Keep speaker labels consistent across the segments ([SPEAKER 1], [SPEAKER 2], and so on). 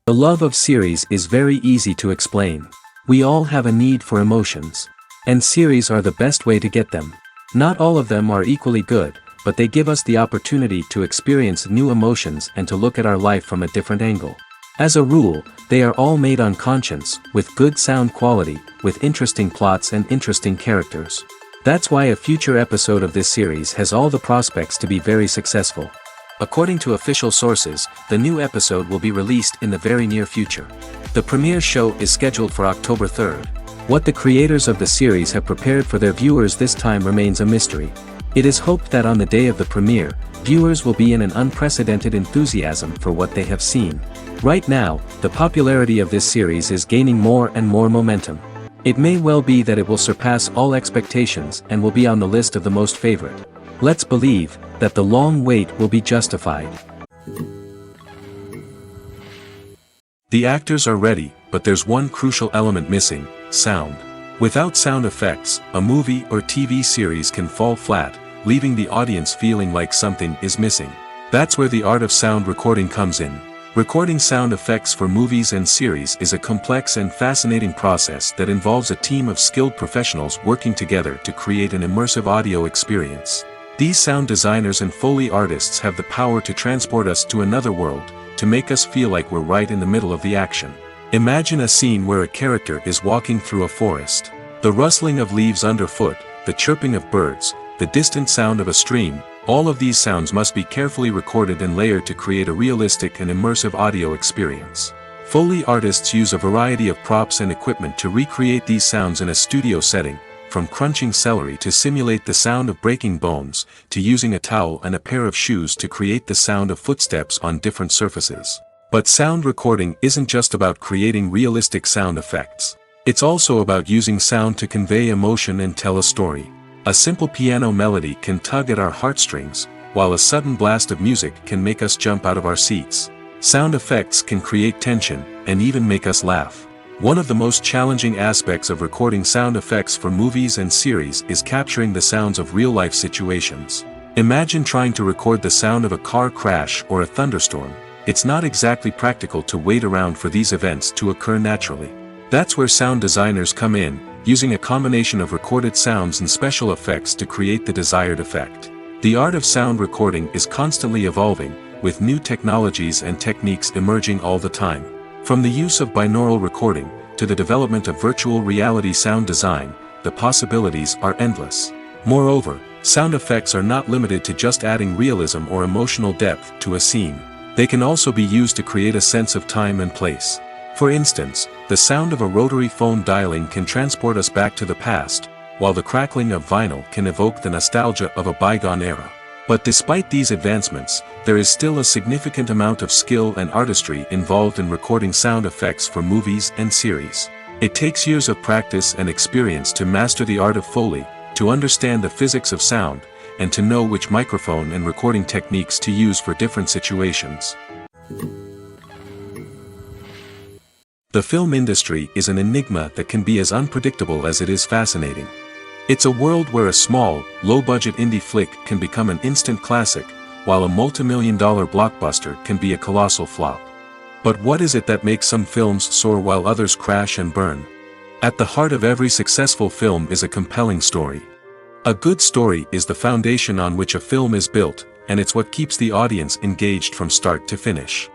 [SPEAKER 1] The love of series is very easy to explain. We all have a need for emotions. And series are the best way to get them. Not all of them are equally good, but they give us the opportunity to experience new emotions and to look at our life from a different angle. As a rule, they are all made on conscience, with good sound quality, with interesting plots and interesting characters. That's why a future episode of this series has all the prospects to be very successful. According to official sources, the new episode will be released in the very near future. The premiere show is scheduled for October 3rd. What the creators of the series have prepared for their viewers this time remains a mystery. It is hoped that on the day of the premiere, viewers will be in an unprecedented enthusiasm for what they have seen. Right now, the popularity of this series is gaining more and more momentum. It may well be that it will surpass all expectations and will be on the list of the most favorite. Let's believe that the long wait will be justified.
[SPEAKER 2] The actors are ready, but there's one crucial element missing: sound. Without sound effects, a movie or TV series can fall flat, leaving the audience feeling like something is missing. That's where the art of sound recording comes in. Recording sound effects for movies and series is a complex and fascinating process that involves a team of skilled professionals working together to create an immersive audio experience. These sound designers and Foley artists have the power to transport us to another world, to make us feel like we're right in the middle of the action. Imagine a scene where a character is walking through a forest. The rustling of leaves underfoot, the chirping of birds, the distant sound of a stream, all of these sounds must be carefully recorded and layered to create a realistic and immersive audio experience. Foley artists use a variety of props and equipment to recreate these sounds in a studio setting, from crunching celery to simulate the sound of breaking bones, to using a towel and a pair of shoes to create the sound of footsteps on different surfaces. But sound recording isn't just about creating realistic sound effects. It's also about using sound to convey emotion and tell a story. A simple piano melody can tug at our heartstrings, while a sudden blast of music can make us jump out of our seats. Sound effects can create tension, and even make us laugh. One of the most challenging aspects of recording sound effects for movies and series is capturing the sounds of real-life situations. Imagine trying to record the sound of a car crash or a thunderstorm. It's not exactly practical to wait around for these events to occur naturally. That's where sound designers come in, using a combination of recorded sounds and special effects to create the desired effect. The art of sound recording is constantly evolving, with new technologies and techniques emerging all the time. From the use of binaural recording, to the development of virtual reality sound design, the possibilities are endless. Moreover, sound effects are not limited to just adding realism or emotional depth to a scene. They can also be used to create a sense of time and place. For instance, the sound of a rotary phone dialing can transport us back to the past, while the crackling of vinyl can evoke the nostalgia of a bygone era. But despite these advancements, there is still a significant amount of skill and artistry involved in recording sound effects for movies and series. It takes years of practice and experience to master the art of Foley, to understand the physics of sound, and to know which microphone and recording techniques to use for different situations. The film industry is an enigma that can be as unpredictable as it is fascinating. It's a world where a small, low-budget indie flick can become an instant classic, while a multi-million-dollar blockbuster can be a colossal flop. But what is it that makes some films soar while others crash and burn? At the heart of every successful film is a compelling story. A good story is the foundation on which a film is built, and it's what keeps the audience engaged from start to finish.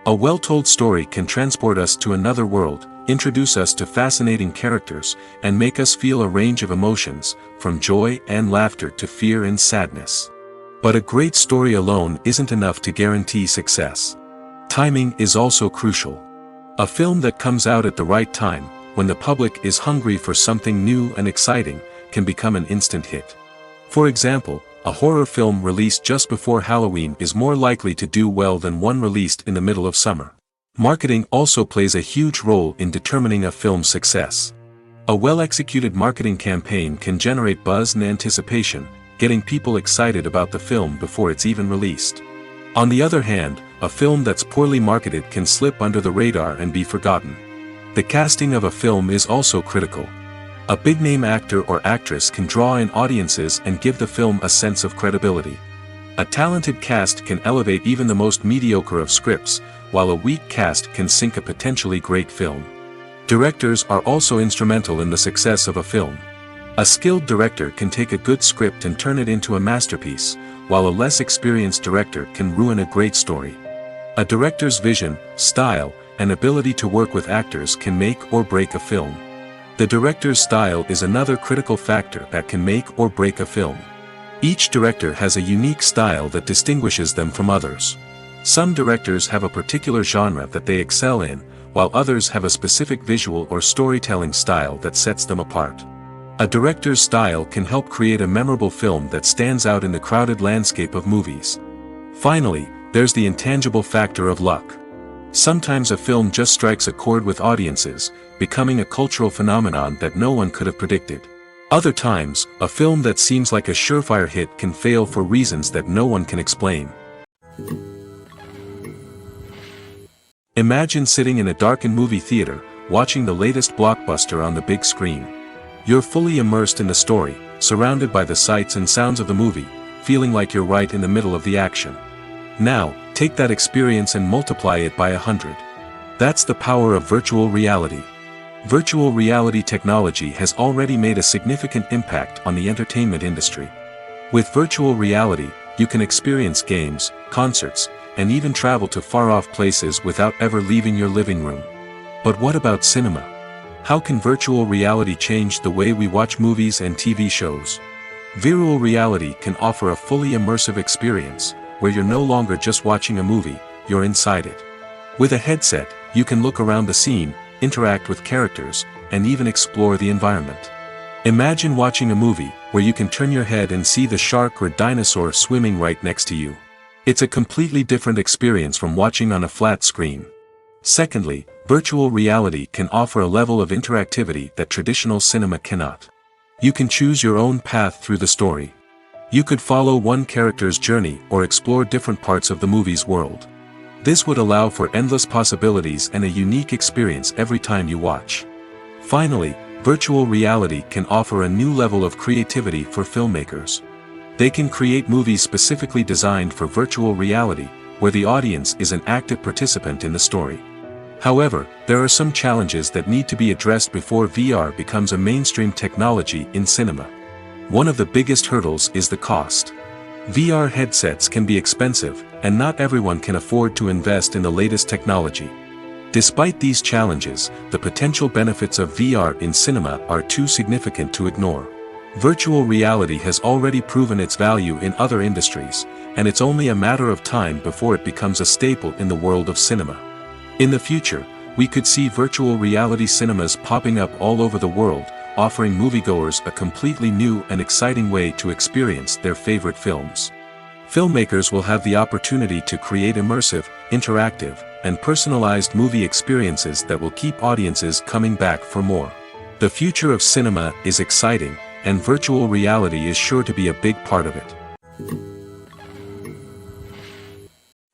[SPEAKER 2] A well-told story can transport us to another world, introduce us to fascinating characters, and make us feel a range of emotions, from joy and laughter to fear and sadness. But a great story alone isn't enough to guarantee success. Timing is also crucial. A film that comes out at the right time, when the public is hungry for something new and exciting, can become an instant hit. For example, a horror film released just before Halloween is more likely to do well than one released in the middle of summer. Marketing also plays a huge role in determining a film's success. A well-executed marketing campaign can generate buzz and anticipation, getting people excited about the film before it's even released. On the other hand, a film that's poorly marketed can slip under the radar and be forgotten. The casting of a film is also critical. A big-name actor or actress can draw in audiences and give the film a sense of credibility. A talented cast can elevate even the most mediocre of scripts, while a weak cast can sink a potentially great film. Directors are also instrumental in the success of a film. A skilled director can take a good script and turn it into a masterpiece, while a less experienced director can ruin a great story. A director's vision, style, and ability to work with actors can make or break a film. The director's style is another critical factor that can make or break a film. Each director has a unique style that distinguishes them from others. Some directors have a particular genre that they excel in, while others have a specific visual or storytelling style that sets them apart. A director's style can help create a memorable film that stands out in the crowded landscape of movies. Finally, there's the intangible factor of luck. Sometimes a film just strikes a chord with audiences, becoming a cultural phenomenon that no one could have predicted. Other times, a film that seems like a surefire hit can fail for reasons that no one can explain. Imagine sitting in a darkened movie theater, watching the latest blockbuster on the big screen. You're fully immersed in the story, surrounded by the sights and sounds of the movie, feeling like you're right in the middle of the action. Now, take that experience and multiply it by 100. That's the power of virtual reality. Virtual reality technology has already made a significant impact on the entertainment industry. With virtual reality, you can experience games, concerts, and even travel to far-off places without ever leaving your living room. But what about cinema? How can virtual reality change the way we watch movies and TV shows? Virtual reality can offer a fully immersive experience, where you're no longer just watching a movie, you're inside it. With a headset, you can look around the scene, interact with characters, and even explore the environment. Imagine watching a movie where you can turn your head and see the shark or dinosaur swimming right next to you. It's a completely different experience from watching on a flat screen. Secondly, virtual reality can offer a level of interactivity that traditional cinema cannot. You can choose your own path through the story. You could follow one character's journey or explore different parts of the movie's world. This would allow for endless possibilities and a unique experience every time you watch. Finally, virtual reality can offer a new level of creativity for filmmakers. They can create movies specifically designed for virtual reality, where the audience is an active participant in the story. However, there are some challenges that need to be addressed before VR becomes a mainstream technology in cinema. One of the biggest hurdles is the cost. VR headsets can be expensive, and not everyone can afford to invest in the latest technology. Despite these challenges, the potential benefits of VR in cinema are too significant to ignore. Virtual reality has already proven its value in other industries, and it's only a matter of time before it becomes a staple in the world of cinema. In the future, we could see virtual reality cinemas popping up all over the world, offering moviegoers a completely new and exciting way to experience their favorite films. Filmmakers will have the opportunity to create immersive, interactive, and personalized movie experiences that will keep audiences coming back for more. The future of cinema is exciting, and virtual reality is sure to be a big part of it.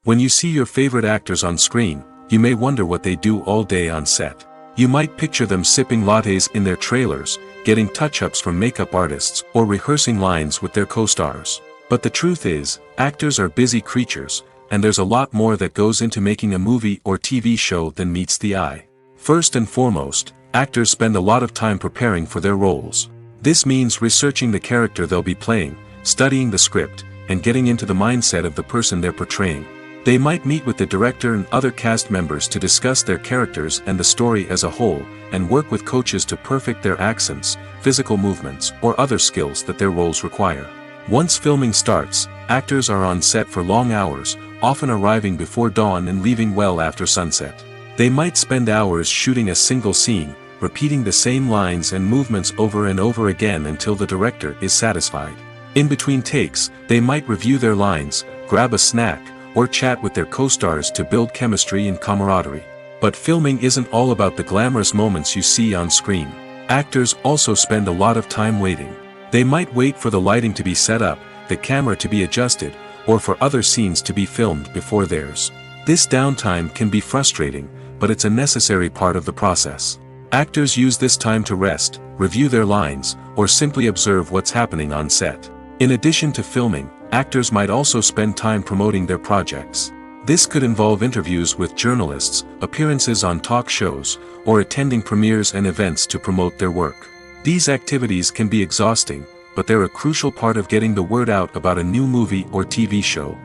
[SPEAKER 2] When you see your favorite actors on screen, you may wonder what they do all day on set. You might picture them sipping lattes in their trailers, getting touch-ups from makeup artists, or rehearsing lines with their co-stars. But the truth is, actors are busy creatures, and there's a lot more that goes into making a movie or TV show than meets the eye. First and foremost, actors spend a lot of time preparing for their roles. This means researching the character they'll be playing, studying the script, and getting into the mindset of the person they're portraying. They might meet with the director and other cast members to discuss their characters and the story as a whole, and work with coaches to perfect their accents, physical movements, or other skills that their roles require. Once filming starts, actors are on set for long hours, often arriving before dawn and leaving well after sunset. They might spend hours shooting a single scene, repeating the same lines and movements over and over again until the director is satisfied. In between takes, they might review their lines, grab a snack, or chat with their co-stars to build chemistry and camaraderie. But filming isn't all about the glamorous moments you see on screen. Actors also spend a lot of time waiting. They might wait for the lighting to be set up, the camera to be adjusted, or for other scenes to be filmed before theirs. This downtime can be frustrating, but it's a necessary part of the process. Actors use this time to rest, review their lines, or simply observe what's happening on set. In addition to filming, actors might also spend time promoting their projects. This could involve interviews with journalists, appearances on talk shows, or attending premieres and events to promote their work. These activities can be exhausting, but they're a crucial part of getting the word out about a new movie or TV show.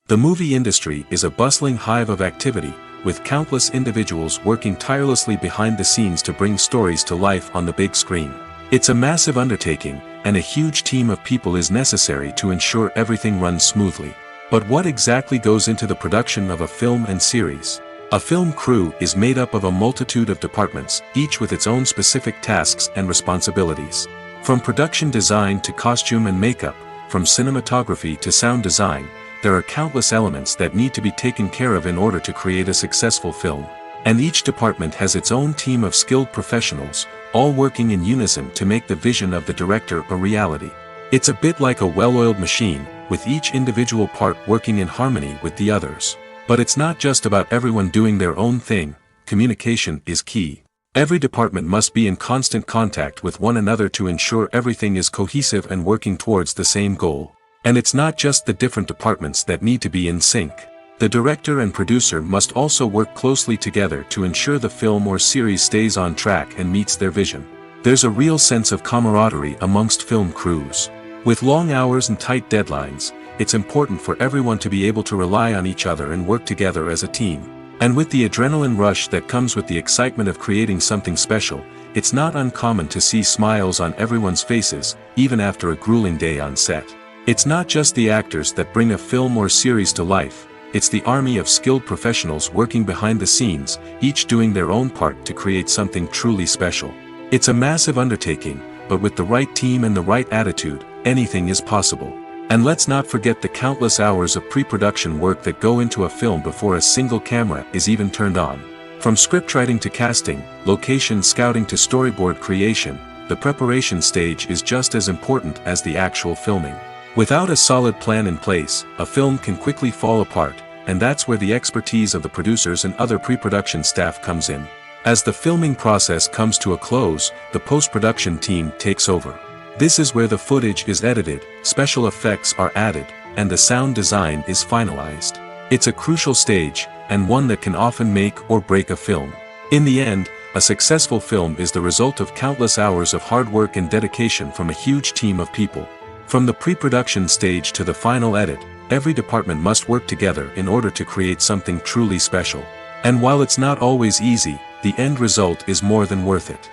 [SPEAKER 2] The movie industry is a bustling hive of activity, with countless individuals working tirelessly behind the scenes to bring stories to life on the big screen. It's a massive undertaking, and a huge team of people is necessary to ensure everything runs smoothly. But what exactly goes into the production of a film and series? A film crew is made up of a multitude of departments, each with its own specific tasks and responsibilities. From production design to costume and makeup, from cinematography to sound design, there are countless elements that need to be taken care of in order to create a successful film. And each department has its own team of skilled professionals, all working in unison to make the vision of the director a reality. It's a bit like a well-oiled machine, with each individual part working in harmony with the others. But it's not just about everyone doing their own thing. Communication is key. Every department must be in constant contact with one another to ensure everything is cohesive and working towards the same goal. And it's not just the different departments that need to be in sync. The director and producer must also work closely together to ensure the film or series stays on track and meets their vision. There's a real sense of camaraderie amongst film crews. With long hours and tight deadlines, it's important for everyone to be able to rely on each other and work together as a team. And with the adrenaline rush that comes with the excitement of creating something special, it's not uncommon to see smiles on everyone's faces, even after a grueling day on set. It's not just the actors that bring a film or series to life. It's the army of skilled professionals working behind the scenes, each doing their own part to create something truly special. It's a massive undertaking, but with the right team and the right attitude, anything is possible. And let's not forget the countless hours of pre-production work that go into a film before a single camera is even turned on. From scriptwriting to casting, location scouting to storyboard creation, the preparation stage is just as important as the actual filming. Without a solid plan in place, a film can quickly fall apart, and that's where the expertise of the producers and other pre-production staff comes in. As the filming process comes to a close, the post-production team takes over. This is where the footage is edited, special effects are added, and the sound design is finalized. It's a crucial stage, and one that can often make or break a film. In the end, a successful film is the result of countless hours of hard work and dedication from a huge team of people. From the pre-production stage to the final edit, every department must work together in order to create something truly special. And while it's not always easy, the end result is more than worth it.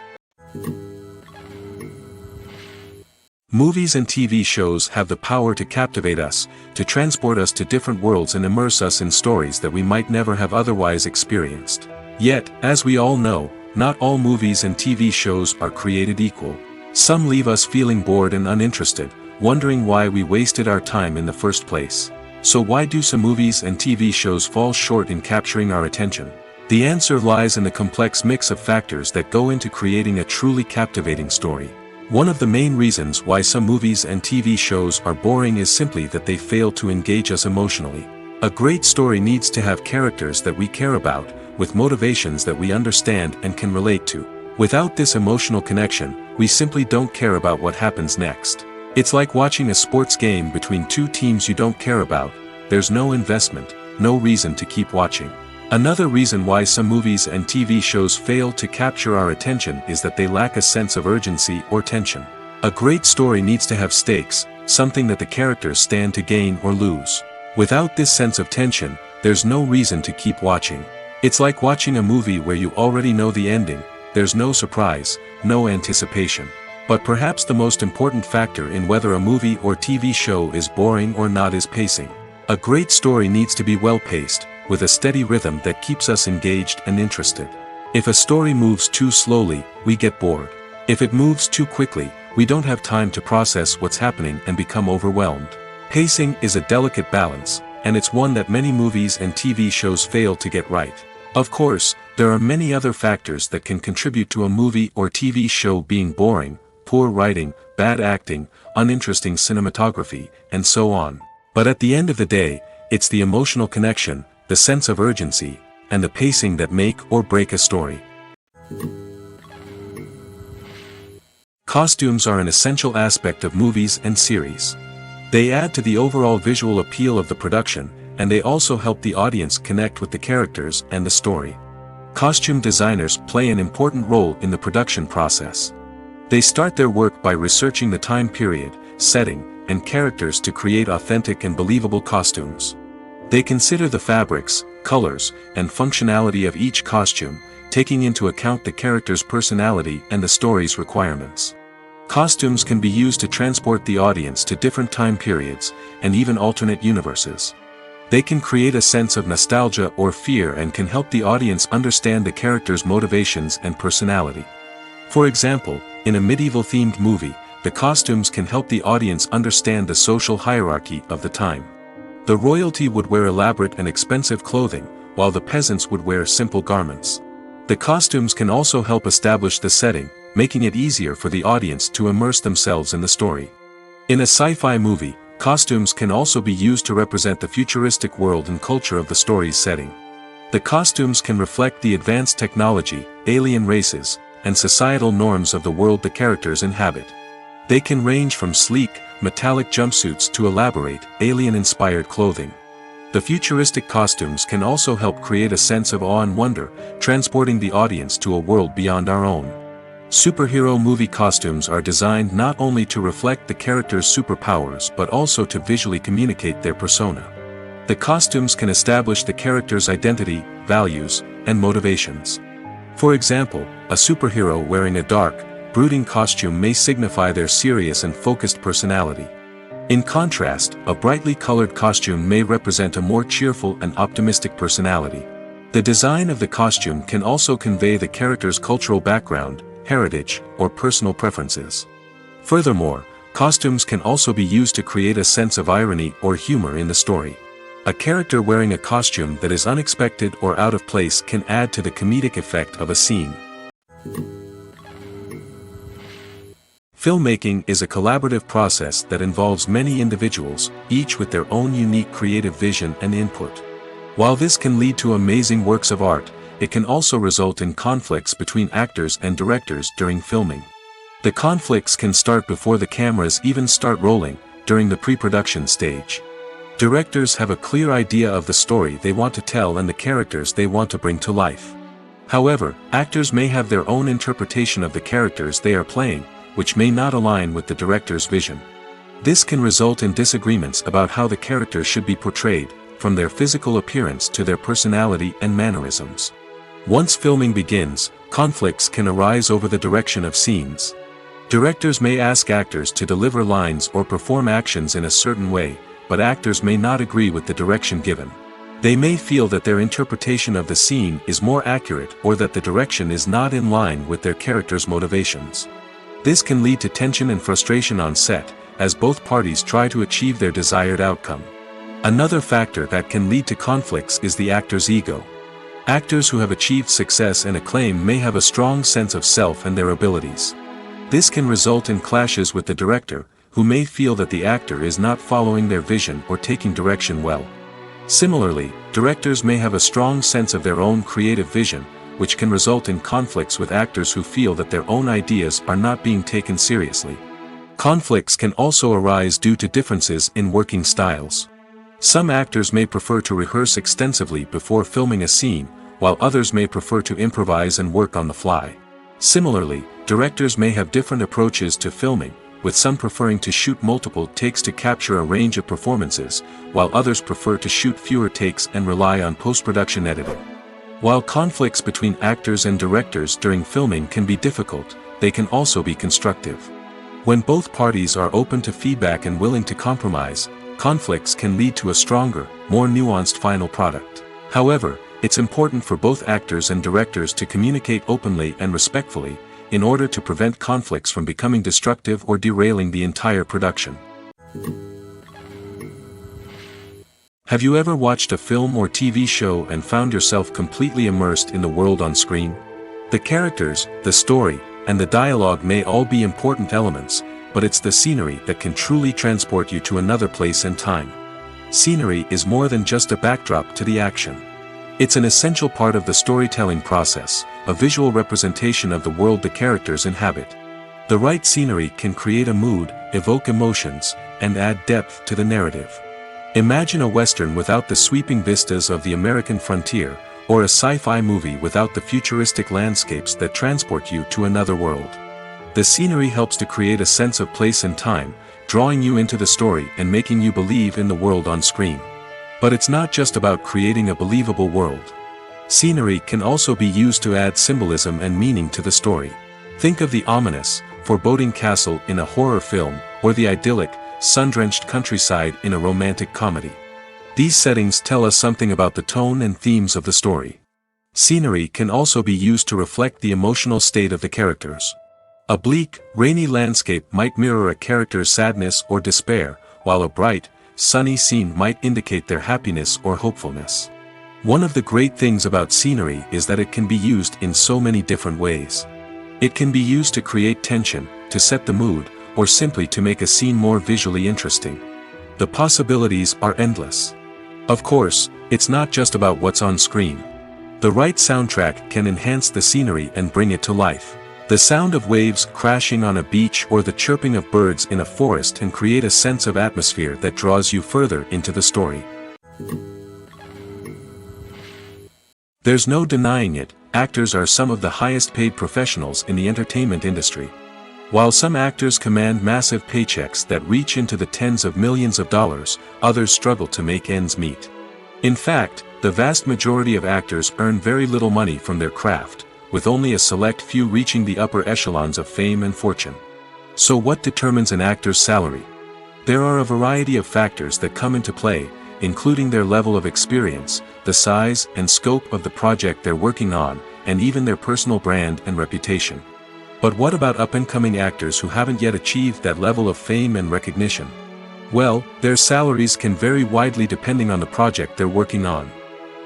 [SPEAKER 2] Movies and TV shows have the power to captivate us, to transport us to different worlds and immerse us in stories that we might never have otherwise experienced. Yet, as we all know, not all movies and TV shows are created equal. Some leave us feeling bored and uninterested, wondering why we wasted our time in the first place. So why do some movies and TV shows fall short in capturing our attention? The answer lies in the complex mix of factors that go into creating a truly captivating story. One of the main reasons why some movies and TV shows are boring is simply that they fail to engage us emotionally. A great story needs to have characters that we care about, with motivations that we understand and can relate to. Without this emotional connection, we simply don't care about what happens next. It's like watching a sports game between two teams you don't care about. There's no investment, no reason to keep watching. Another reason why some movies and TV shows fail to capture our attention is that they lack a sense of urgency or tension. A great story needs to have stakes, something that the characters stand to gain or lose. Without this sense of tension, there's no reason to keep watching. It's like watching a movie where you already know the ending, there's no surprise, no anticipation. But perhaps the most important factor in whether a movie or TV show is boring or not is pacing. A great story needs to be well-paced, with a steady rhythm that keeps us engaged and interested. If a story moves too slowly, we get bored. If it moves too quickly, we don't have time to process what's happening and become overwhelmed. Pacing is a delicate balance, and it's one that many movies and TV shows fail to get right. Of course, there are many other factors that can contribute to a movie or TV show being boring: poor writing, bad acting, uninteresting cinematography, and so on. But at the end of the day, it's the emotional connection, the sense of urgency, and the pacing that make or break a story. Costumes are an essential aspect of movies and series. They add to the overall visual appeal of the production, and they also help the audience connect with the characters and the story. Costume designers play an important role in the production process. They start their work by researching the time period, setting, and characters to create authentic and believable costumes. They consider the fabrics, colors, and functionality of each costume, taking into account the character's personality and the story's requirements. Costumes can be used to transport the audience to different time periods, and even alternate universes. They can create a sense of nostalgia or fear and can help the audience understand the character's motivations and personality. For example, in a medieval-themed movie, the costumes can help the audience understand the social hierarchy of the time. The royalty would wear elaborate and expensive clothing, while the peasants would wear simple garments. The costumes can also help establish the setting, making it easier for the audience to immerse themselves in the story. In a sci-fi movie, costumes can also be used to represent the futuristic world and culture of the story's setting. The costumes can reflect the advanced technology, alien races, and societal norms of the world the characters inhabit. They can range from sleek, metallic jumpsuits to elaborate, alien-inspired clothing. The futuristic costumes can also help create a sense of awe and wonder, transporting the audience to a world beyond our own. Superhero movie costumes are designed not only to reflect the character's superpowers but also to visually communicate their persona. The costumes can establish the character's identity, values, and motivations. For example, a superhero wearing a dark, brooding costume may signify their serious and focused personality. In contrast, a brightly colored costume may represent a more cheerful and optimistic personality. The design of the costume can also convey the character's cultural background, heritage, or personal preferences. Furthermore, costumes can also be used to create a sense of irony or humor in the story. A character wearing a costume that is unexpected or out of place can add to the comedic effect of a scene. Filmmaking is a collaborative process that involves many individuals, each with their own unique creative vision and input. While this can lead to amazing works of art, it can also result in conflicts between actors and directors during filming. The conflicts can start before the cameras even start rolling, during the pre-production stage. Directors have a clear idea of the story they want to tell and the characters they want to bring to life. However, actors may have their own interpretation of the characters they are playing, which may not align with the director's vision. This can result in disagreements about how the characters should be portrayed, from their physical appearance to their personality and mannerisms. Once filming begins, conflicts can arise over the direction of scenes. Directors may ask actors to deliver lines or perform actions in a certain way, but actors may not agree with the direction given. They may feel that their interpretation of the scene is more accurate or that the direction is not in line with their character's motivations. This can lead to tension and frustration on set, as both parties try to achieve their desired outcome. Another factor that can lead to conflicts is the actor's ego. Actors who have achieved success and acclaim may have a strong sense of self and their abilities. This can result in clashes with the director, who may feel that the actor is not following their vision or taking direction well. Similarly, directors may have a strong sense of their own creative vision, which can result in conflicts with actors who feel that their own ideas are not being taken seriously. Conflicts can also arise due to differences in working styles. Some actors may prefer to rehearse extensively before filming a scene, while others may prefer to improvise and work on the fly. Similarly, directors may have different approaches to filming, with some preferring to shoot multiple takes to capture a range of performances, while others prefer to shoot fewer takes and rely on post-production editing. While conflicts between actors and directors during filming can be difficult, they can also be constructive. When both parties are open to feedback and willing to compromise, conflicts can lead to a stronger, more nuanced final product. However, it's important for both actors and directors to communicate openly and respectfully, in order to prevent conflicts from becoming destructive or derailing the entire production. Have you ever watched a film or TV show and found yourself completely immersed in the world on screen? The characters, the story, and the dialogue may all be important elements, but it's the scenery that can truly transport you to another place and time. Scenery is more than just a backdrop to the action. It's an essential part of the storytelling process, a visual representation of the world the characters inhabit. The right scenery can create a mood, evoke emotions, and add depth to the narrative. Imagine a Western without the sweeping vistas of the American frontier, or a sci-fi movie without the futuristic landscapes that transport you to another world. The scenery helps to create a sense of place and time, drawing you into the story and making you believe in the world on screen. But it's not just about creating a believable world. Scenery can also be used to add symbolism and meaning to the story. Think of the ominous, foreboding castle in a horror film, or the idyllic, sun-drenched countryside in a romantic comedy. These settings tell us something about the tone and themes of the story. Scenery can also be used to reflect the emotional state of the characters. A bleak, rainy landscape might mirror a character's sadness or despair, while a bright, sunny scene might indicate their happiness or hopefulness. One of the great things about scenery is that it can be used in so many different ways. It can be used to create tension, to set the mood, or simply to make a scene more visually interesting. The possibilities are endless. Of course, it's not just about what's on screen. The right soundtrack can enhance the scenery and bring it to life. The sound of waves crashing on a beach or the chirping of birds in a forest can create a sense of atmosphere that draws you further into the story. There's no denying it, actors are some of the highest paid professionals in the entertainment industry. While some actors command massive paychecks that reach into the tens of millions of dollars, others struggle to make ends meet. In fact, the vast majority of actors earn very little money from their craft, with only a select few reaching the upper echelons of fame and fortune. So what determines an actor's salary? There are a variety of factors that come into play, including their level of experience, the size and scope of the project they're working on, and even their personal brand and reputation. But what about up-and-coming actors who haven't yet achieved that level of fame and recognition? Well, their salaries can vary widely depending on the project they're working on.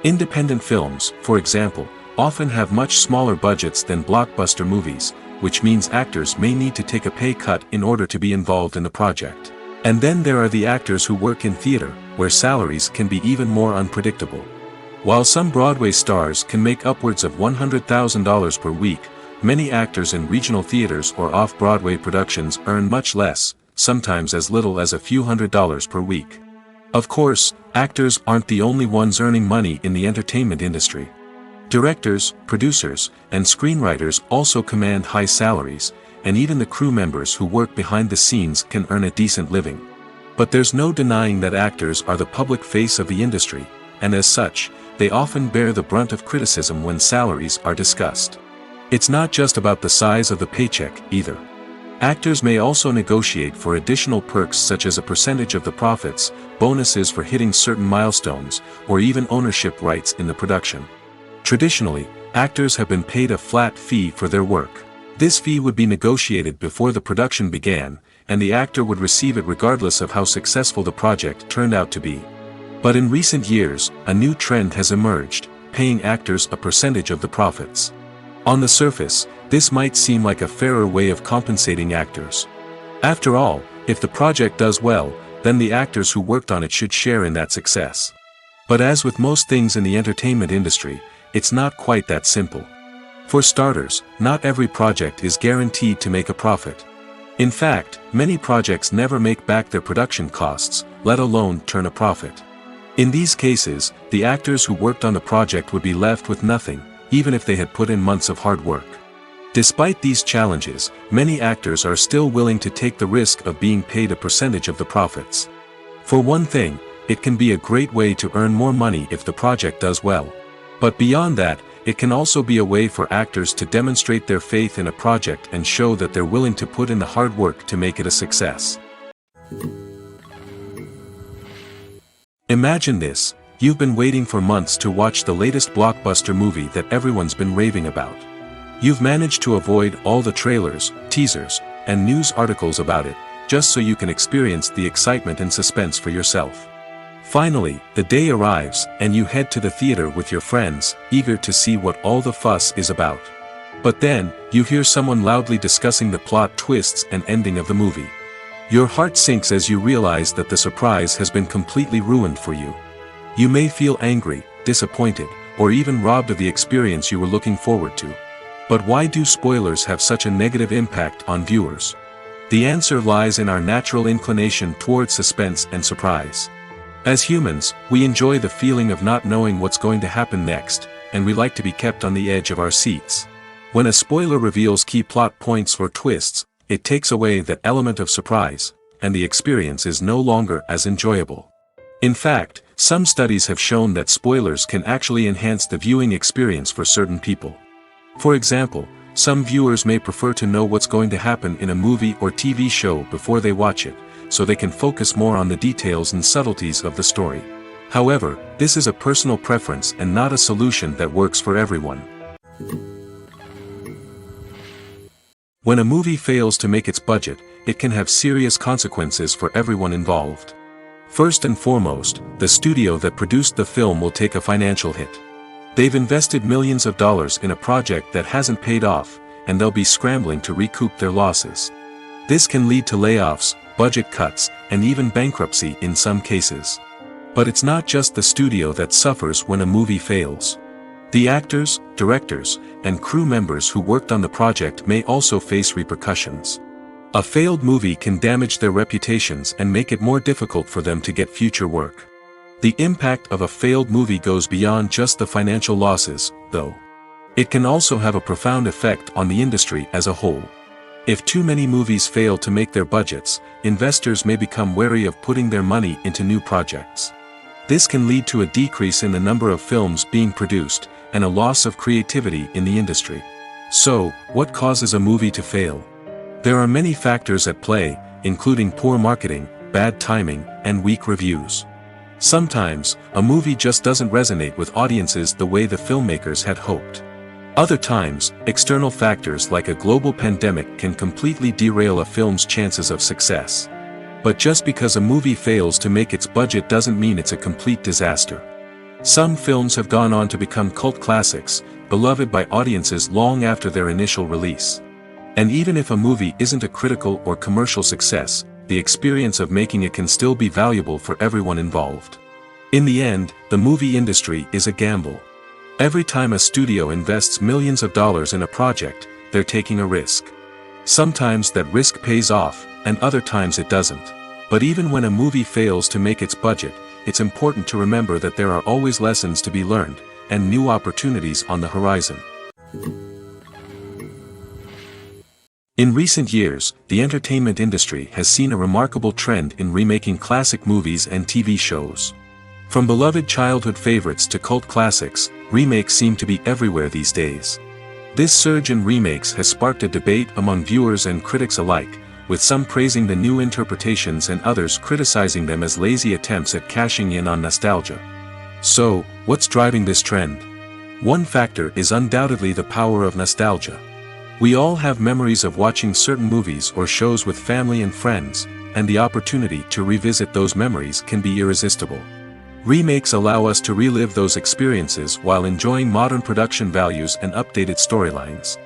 [SPEAKER 2] Independent films, for example, often have much smaller budgets than blockbuster movies, which means actors may need to take a pay cut in order to be involved in the project. And then there are the actors who work in theater, where salaries can be even more unpredictable. While some Broadway stars can make upwards of $100,000 per week, many actors in regional theaters or off-Broadway productions earn much less, sometimes as little as a few $100s per week. Of course, actors aren't the only ones earning money in the entertainment industry. Directors, producers, and screenwriters also command high salaries, and even the crew members who work behind the scenes can earn a decent living. But there's no denying that actors are the public face of the industry, and as such, they often bear the brunt of criticism when salaries are discussed. It's not just about the size of the paycheck, either. Actors may also negotiate for additional perks such as a percentage of the profits, bonuses for hitting certain milestones, or even ownership rights in the production. Traditionally, actors have been paid a flat fee for their work. This fee would be negotiated before the production began, and the actor would receive it regardless of how successful the project turned out to be. But in recent years, a new trend has emerged, paying actors a percentage of the profits. On the surface, this might seem like a fairer way of compensating actors. After all, if the project does well, then the actors who worked on it should share in that success. But as with most things in the entertainment industry, it's not quite that simple. For starters, not every project is guaranteed to make a profit. In fact, many projects never make back their production costs, let alone turn a profit. In these cases, the actors who worked on the project would be left with nothing, even if they had put in months of hard work. Despite these challenges, many actors are still willing to take the risk of being paid a percentage of the profits. For one thing, it can be a great way to earn more money if the project does well. But beyond that, it can also be a way for actors to demonstrate their faith in a project and show that they're willing to put in the hard work to make it a success. Imagine this: you've been waiting for months to watch the latest blockbuster movie that everyone's been raving about. You've managed to avoid all the trailers, teasers, and news articles about it, just so you can experience the excitement and suspense for yourself. Finally, the day arrives, and you head to the theater with your friends, eager to see what all the fuss is about. But then, you hear someone loudly discussing the plot twists and ending of the movie. Your heart sinks as you realize that the surprise has been completely ruined for you. You may feel angry, disappointed, or even robbed of the experience you were looking forward to. But why do spoilers have such a negative impact on viewers? The answer lies in our natural inclination towards suspense and surprise. As humans, we enjoy the feeling of not knowing what's going to happen next, and we like to be kept on the edge of our seats. When a spoiler reveals key plot points or twists, it takes away that element of surprise, and the experience is no longer as enjoyable. In fact, some studies have shown that spoilers can actually enhance the viewing experience for certain people. For example, some viewers may prefer to know what's going to happen in a movie or TV show before they watch it, so they can focus more on the details and subtleties of the story. However, this is a personal preference and not a solution that works for everyone. When a movie fails to make its budget, it can have serious consequences for everyone involved. First and foremost, the studio that produced the film will take a financial hit. They've invested millions of dollars in a project that hasn't paid off, and they'll be scrambling to recoup their losses. This can lead to layoffs, budget cuts, and even bankruptcy in some cases. But it's not just the studio that suffers when a movie fails. The actors, directors, and crew members who worked on the project may also face repercussions. A failed movie can damage their reputations and make it more difficult for them to get future work. The impact of a failed movie goes beyond just the financial losses, though. It can also have a profound effect on the industry as a whole. If too many movies fail to make their budgets, investors may become wary of putting their money into new projects. This can lead to a decrease in the number of films being produced, and a loss of creativity in the industry. So, what causes a movie to fail? There are many factors at play, including poor marketing, bad timing, and weak reviews. Sometimes, a movie just doesn't resonate with audiences the way the filmmakers had hoped. Other times, external factors like a global pandemic can completely derail a film's chances of success. But just because a movie fails to make its budget doesn't mean it's a complete disaster. Some films have gone on to become cult classics, beloved by audiences long after their initial release. And even if a movie isn't a critical or commercial success, the experience of making it can still be valuable for everyone involved. In the end, the movie industry is a gamble. Every time a studio invests millions of dollars in a project, they're taking a risk. Sometimes that risk pays off, and other times it doesn't. But even when a movie fails to make its budget, it's important to remember that there are always lessons to be learned, and new opportunities on the horizon. In recent years, the entertainment industry has seen a remarkable trend in remaking classic movies and TV shows. From beloved childhood favorites to cult classics, remakes seem to be everywhere these days. This surge in remakes has sparked a debate among viewers and critics alike, with some praising the new interpretations and others criticizing them as lazy attempts at cashing in on nostalgia. So, what's driving this trend? One factor is undoubtedly the power of nostalgia. We all have memories of watching certain movies or shows with family and friends, and the opportunity to revisit those memories can be irresistible. Remakes allow us to relive those experiences while enjoying modern production values and updated storylines.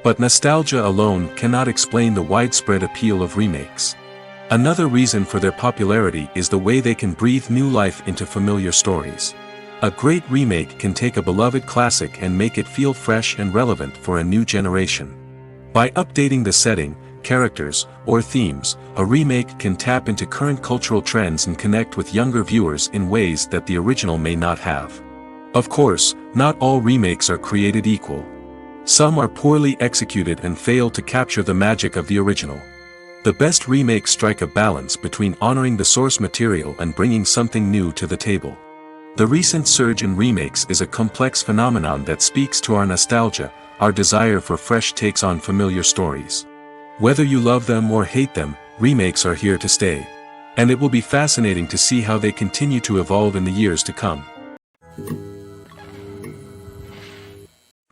[SPEAKER 2] But nostalgia alone cannot explain the widespread appeal of remakes. Another reason for their popularity is the way they can breathe new life into familiar stories. A great remake can take a beloved classic and make it feel fresh and relevant for a new generation. By updating the setting, characters, or themes, a remake can tap into current cultural trends and connect with younger viewers in ways that the original may not have. Of course, not all remakes are created equal. Some are poorly executed and fail to capture the magic of the original. The best remakes strike a balance between honoring the source material and bringing something new to the table. The recent surge in remakes is a complex phenomenon that speaks to our nostalgia, our desire for fresh takes on familiar stories. Whether you love them or hate them, remakes are here to stay. And it will be fascinating to see how they continue to evolve in the years to come.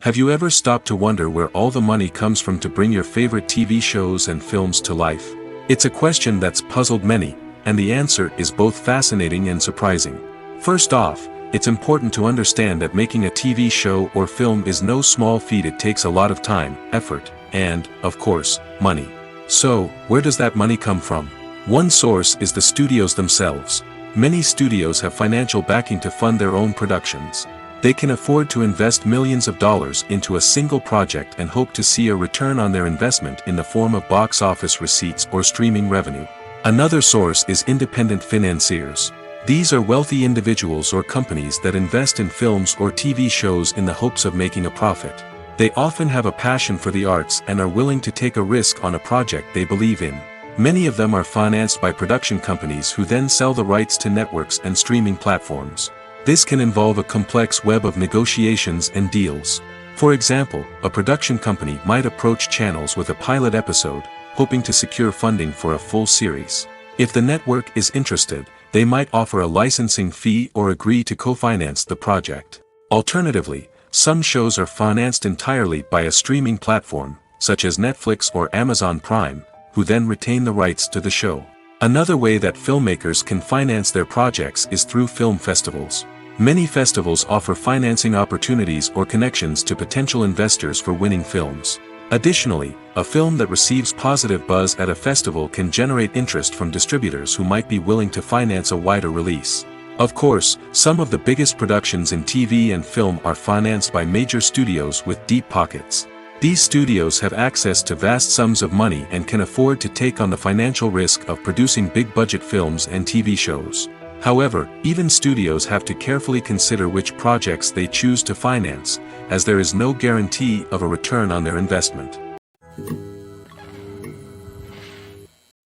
[SPEAKER 2] Have you ever stopped to wonder where all the money comes from to bring your favorite TV shows and films to life? It's a question that's puzzled many, and the answer is both fascinating and surprising. First off, it's important to understand that making a TV show or film is no small feat. It takes a lot of time, effort, and, of course, money. So, where does that money come from? One source is the studios themselves. Many studios have financial backing to fund their own productions. They can afford to invest millions of dollars into a single project and hope to see a return on their investment in the form of box office receipts or streaming revenue. Another source is independent financiers. These are wealthy individuals or companies that invest in films or TV shows in the hopes of making a profit. They often have a passion for the arts and are willing to take a risk on a project they believe in. Many of them are financed by production companies who then sell the rights to networks and streaming platforms. This can involve a complex web of negotiations and deals. For example, a production company might approach channels with a pilot episode, hoping to secure funding for a full series. If the network is interested, they might offer a licensing fee or agree to co-finance the project. Alternatively, some shows are financed entirely by a streaming platform, such as Netflix or Amazon Prime, who then retain the rights to the show. Another way that filmmakers can finance their projects is through film festivals. Many festivals offer financing opportunities or connections to potential investors for winning films. Additionally, a film that receives positive buzz at a festival can generate interest from distributors who might be willing to finance a wider release. Of course, some of the biggest productions in TV and film are financed by major studios with deep pockets. These studios have access to vast sums of money and can afford to take on the financial risk of producing big-budget films and TV shows. However, even studios have to carefully consider which projects they choose to finance, as there is no guarantee of a return on their investment.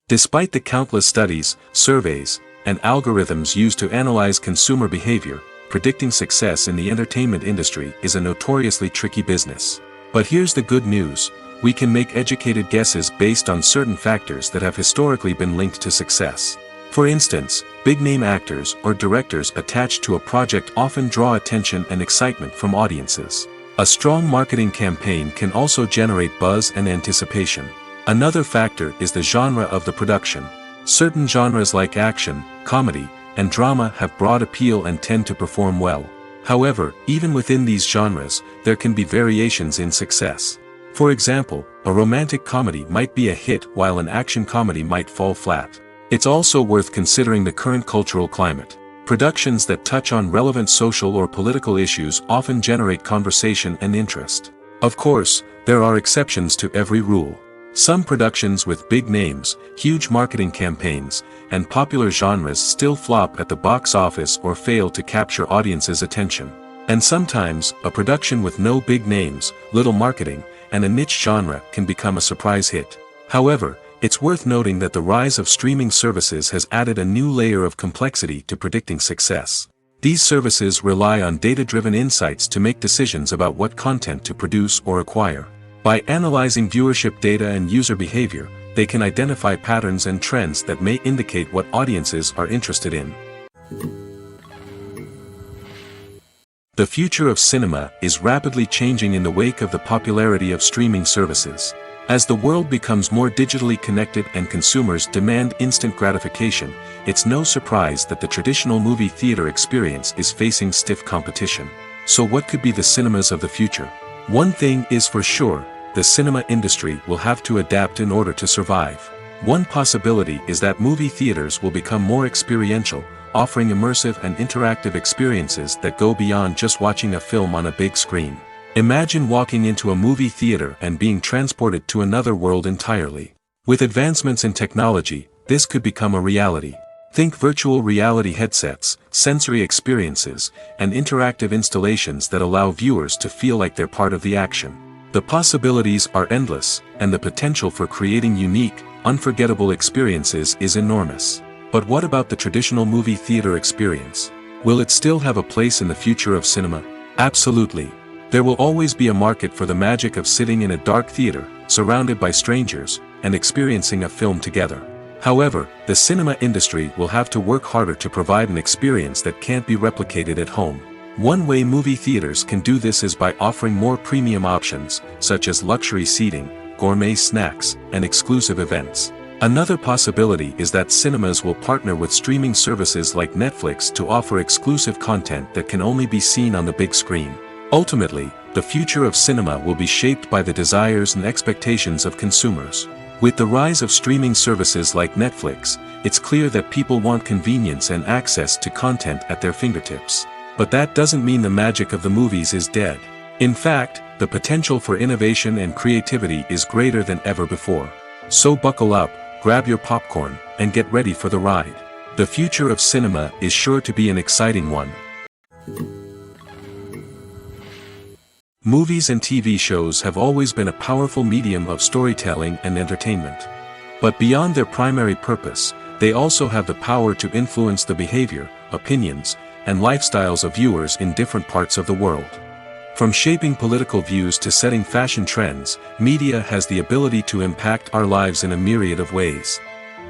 [SPEAKER 2] Despite the countless studies, surveys, and algorithms used to analyze consumer behavior, predicting success in the entertainment industry is a notoriously tricky business. But here's the good news: we can make educated guesses based on certain factors that have historically been linked to success. For instance, big-name actors or directors attached to a project often draw attention and excitement from audiences. A strong marketing campaign can also generate buzz and anticipation. Another factor is the genre of the production. Certain genres like action, comedy, and drama have broad appeal and tend to perform well. However, even within these genres, there can be variations in success. For example, a romantic comedy might be a hit while an action comedy might fall flat. It's also worth considering the current cultural climate. Productions that touch on relevant social or political issues often generate conversation and interest. Of course, there are exceptions to every rule. Some productions with big names, huge marketing campaigns, and popular genres still flop at the box office or fail to capture audiences' attention. And sometimes, a production with no big names, little marketing, and a niche genre can become a surprise hit. However, it's worth noting that the rise of streaming services has added a new layer of complexity to predicting success. These services rely on data-driven insights to make decisions about what content to produce or acquire. By analyzing viewership data and user behavior, they can identify patterns and trends that may indicate what audiences are interested in. The future of cinema is rapidly changing in the wake of the popularity of streaming services. As the world becomes more digitally connected and consumers demand instant gratification, it's no surprise that the traditional movie theater experience is facing stiff competition. So what could be the cinemas of the future? One thing is for sure: the cinema industry will have to adapt in order to survive. One possibility is that movie theaters will become more experiential, offering immersive and interactive experiences that go beyond just watching a film on a big screen. Imagine walking into a movie theater and being transported to another world entirely. With advancements in technology, this could become a reality. Think virtual reality headsets, sensory experiences, and interactive installations that allow viewers to feel like they're part of the action. The possibilities are endless, and the potential for creating unique, unforgettable experiences is enormous. But what about the traditional movie theater experience? Will it still have a place in the future of cinema? Absolutely. There will always be a market for the magic of sitting in a dark theater, surrounded by strangers, and experiencing a film together. However, the cinema industry will have to work harder to provide an experience that can't be replicated at home. One way movie theaters can do this is by offering more premium options, such as luxury seating, gourmet snacks, and exclusive events. Another possibility is that cinemas will partner with streaming services like Netflix to offer exclusive content that can only be seen on the big screen. Ultimately, the future of cinema will be shaped by the desires and expectations of consumers. With the rise of streaming services like Netflix, it's clear that people want convenience and access to content at their fingertips. But that doesn't mean the magic of the movies is dead. In fact, the potential for innovation and creativity is greater than ever before. So buckle up, grab your popcorn, and get ready for the ride. The future of cinema is sure to be an exciting one. Movies and TV shows have always been a powerful medium of storytelling and entertainment. But beyond their primary purpose, they also have the power to influence the behavior, opinions, and lifestyles of viewers in different parts of the world. From shaping political views to setting fashion trends, media has the ability to impact our lives in a myriad of ways.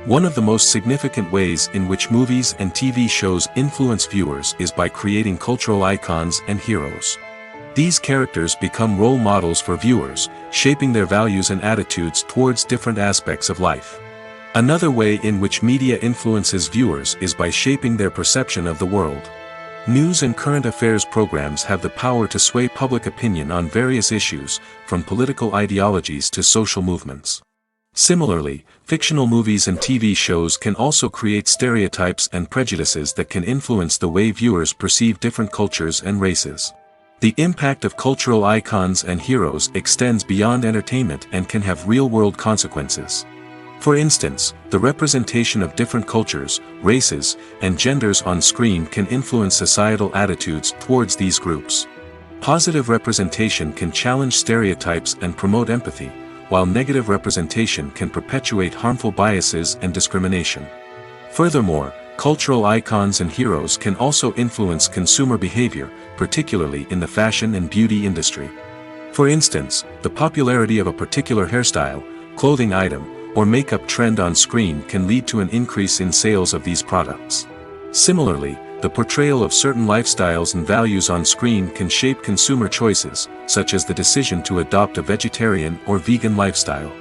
[SPEAKER 2] One of the most significant ways in which movies and TV shows influence viewers is by creating cultural icons and heroes. These characters become role models for viewers, shaping their values and attitudes towards different aspects of life. Another way in which media influences viewers is by shaping their perception of the world. News and current affairs programs have the power to sway public opinion on various issues, from political ideologies to social movements. Similarly, fictional movies and TV shows can also create stereotypes and prejudices that can influence the way viewers perceive different cultures and races. The impact of cultural icons and heroes extends beyond entertainment and can have real-world consequences. For instance, the representation of different cultures, races, and genders on screen can influence societal attitudes towards these groups. Positive representation can challenge stereotypes and promote empathy, while negative representation can perpetuate harmful biases and discrimination. Furthermore, cultural icons and heroes can also influence consumer behavior, particularly in the fashion and beauty industry. For instance, the popularity of a particular hairstyle, clothing item, or makeup trend on screen can lead to an increase in sales of these products. Similarly, the portrayal of certain lifestyles and values on screen can shape consumer choices, such as the decision to adopt a vegetarian or vegan lifestyle.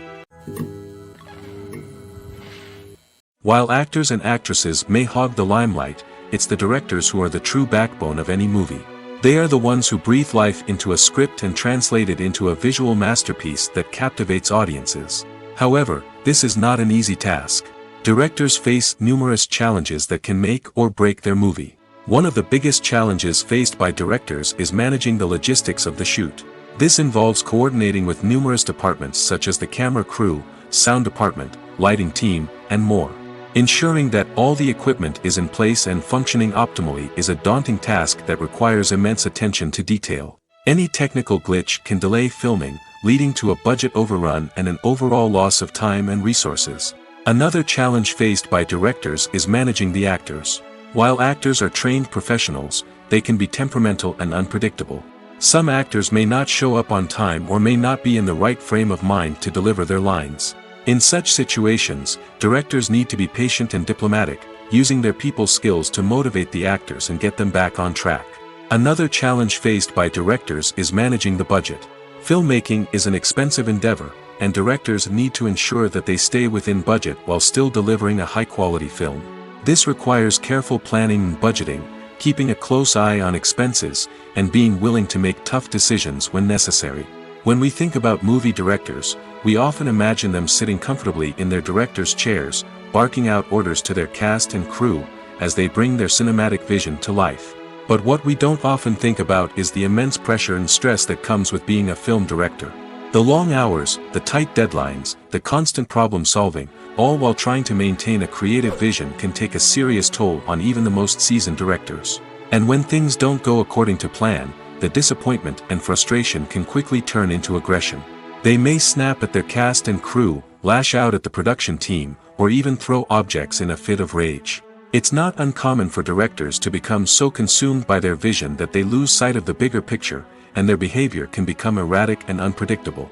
[SPEAKER 2] While actors and actresses may hog the limelight, it's the directors who are the true backbone of any movie. They are the ones who breathe life into a script and translate it into a visual masterpiece that captivates audiences. However, this is not an easy task. Directors face numerous challenges that can make or break their movie. One of the biggest challenges faced by directors is managing the logistics of the shoot. This involves coordinating with numerous departments such as the camera crew, sound department, lighting team, and more. Ensuring that all the equipment is in place and functioning optimally is a daunting task that requires immense attention to detail. Any technical glitch can delay filming, leading to a budget overrun and an overall loss of time and resources. Another challenge faced by directors is managing the actors. While actors are trained professionals, they can be temperamental and unpredictable. Some actors may not show up on time or may not be in the right frame of mind to deliver their lines. In such situations, directors need to be patient and diplomatic, using their people skills to motivate the actors and get them back on track. Another challenge faced by directors is managing the budget. Filmmaking is an expensive endeavor, and directors need to ensure that they stay within budget while still delivering a high-quality film. This requires careful planning and budgeting, keeping a close eye on expenses, and being willing to make tough decisions when necessary. When we think about movie directors, we often imagine them sitting comfortably in their director's chairs, barking out orders to their cast and crew, as they bring their cinematic vision to life. But what we don't often think about is the immense pressure and stress that comes with being a film director. The long hours, the tight deadlines, the constant problem solving, all while trying to maintain a creative vision can take a serious toll on even the most seasoned directors. And when things don't go according to plan, the disappointment and frustration can quickly turn into aggression. They may snap at their cast and crew, lash out at the production team, or even throw objects in a fit of rage. It's not uncommon for directors to become so consumed by their vision that they lose sight of the bigger picture, and their behavior can become erratic and unpredictable.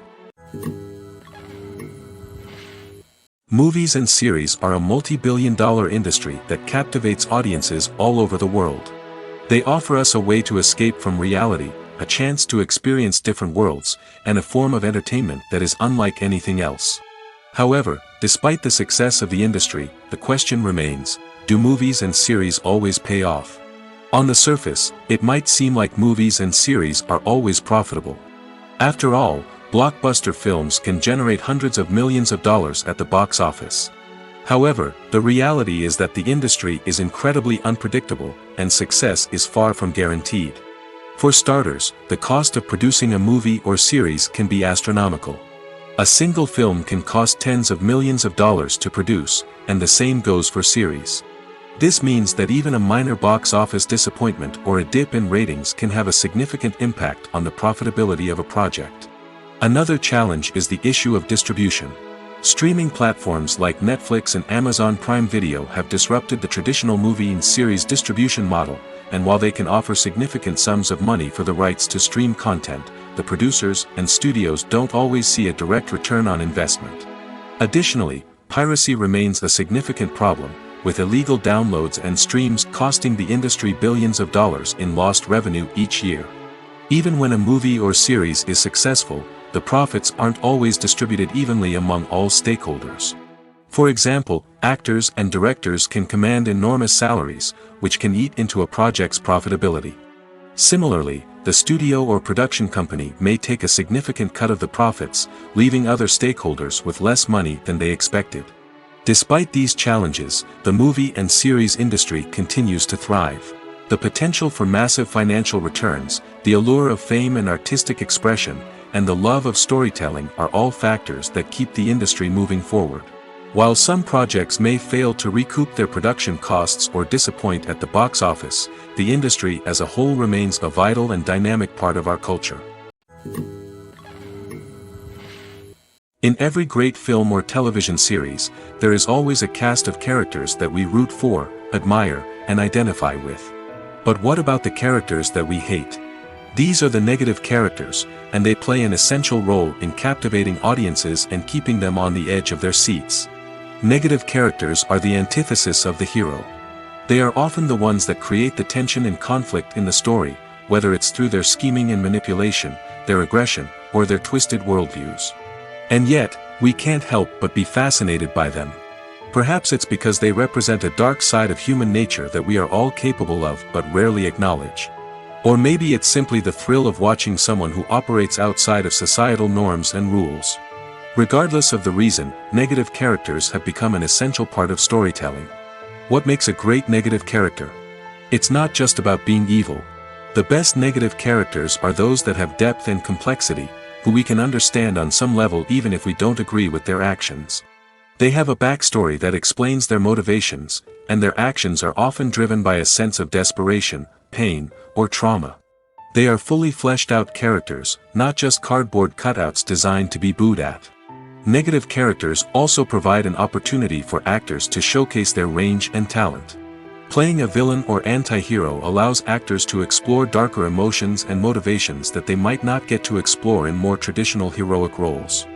[SPEAKER 2] Movies and series are a multi-billion-dollar industry that captivates audiences all over the world. They offer us a way to escape from reality, a chance to experience different worlds, and a form of entertainment that is unlike anything else. However, despite the success of the industry, the question remains, do movies and series always pay off? On the surface, it might seem like movies and series are always profitable. After all, blockbuster films can generate hundreds of millions of dollars at the box office. However, the reality is that the industry is incredibly unpredictable, and success is far from guaranteed. For starters, the cost of producing a movie or series can be astronomical. A single film can cost tens of millions of dollars to produce, and the same goes for series. This means that even a minor box office disappointment or a dip in ratings can have a significant impact on the profitability of a project. Another challenge is the issue of distribution. Streaming platforms like Netflix and Amazon Prime Video have disrupted the traditional movie and series distribution model, and while they can offer significant sums of money for the rights to stream content, the producers and studios don't always see a direct return on investment. Additionally, piracy remains a significant problem, with illegal downloads and streams costing the industry billions of dollars in lost revenue each year. Even when a movie or series is successful, the profits aren't always distributed evenly among all stakeholders. For example, actors and directors can command enormous salaries, which can eat into a project's profitability. Similarly, the studio or production company may take a significant cut of the profits, leaving other stakeholders with less money than they expected. Despite these challenges, the movie and series industry continues to thrive. The potential for massive financial returns, the allure of fame and artistic expression, and the love of storytelling are all factors that keep the industry moving forward. While some projects may fail to recoup their production costs or disappoint at the box office, the industry as a whole remains a vital and dynamic part of our culture. In every great film or television series, there is always a cast of characters that we root for, admire, and identify with. But what about the characters that we hate? These are the negative characters, and they play an essential role in captivating audiences and keeping them on the edge of their seats. Negative characters are the antithesis of the hero. They are often the ones that create the tension and conflict in the story, whether it's through their scheming and manipulation, their aggression, or their twisted worldviews. And yet, we can't help but be fascinated by them. Perhaps it's because they represent a dark side of human nature that we are all capable of but rarely acknowledge. Or maybe it's simply the thrill of watching someone who operates outside of societal norms and rules. Regardless of the reason, negative characters have become an essential part of storytelling. What makes a great negative character? It's not just about being evil. The best negative characters are those that have depth and complexity, who we can understand on some level even if we don't agree with their actions. They have a backstory that explains their motivations, and their actions are often driven by a sense of desperation, pain, or trauma. They are fully fleshed out characters, not just cardboard cutouts designed to be booed at. Negative characters also provide an opportunity for actors to showcase their range and talent. Playing a villain or anti-hero allows actors to explore darker emotions and motivations that they might not get to explore in more traditional heroic roles.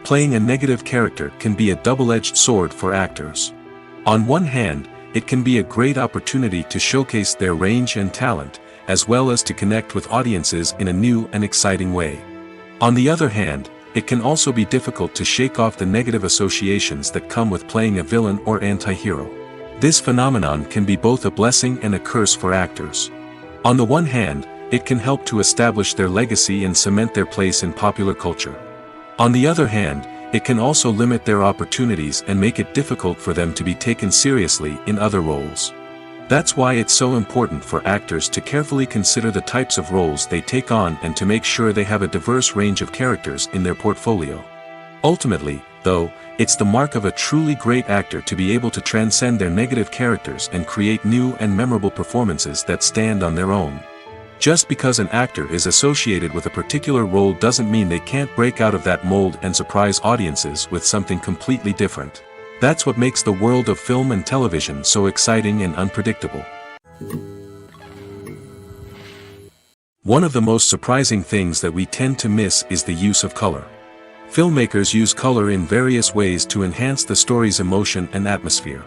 [SPEAKER 2] Playing a negative character can be a double-edged sword for actors. On one hand, it can be a great opportunity to showcase their range and talent, as well as to connect with audiences in a new and exciting way. On the other hand, it can also be difficult to shake off the negative associations that come with playing a villain or anti-hero. This phenomenon can be both a blessing and a curse for actors. On the one hand, it can help to establish their legacy and cement their place in popular culture. On the other hand, it can also limit their opportunities and make it difficult for them to be taken seriously in other roles. That's why it's so important for actors to carefully consider the types of roles they take on and to make sure they have a diverse range of characters in their portfolio. Ultimately, though, it's the mark of a truly great actor to be able to transcend their negative characters and create new and memorable performances that stand on their own. Just because an actor is associated with a particular role doesn't mean they can't break out of that mold and surprise audiences with something completely different. That's what makes the world of film and television so exciting and unpredictable. One of the most surprising things that we tend to miss is the use of color. Filmmakers use color in various ways to enhance the story's emotion and atmosphere.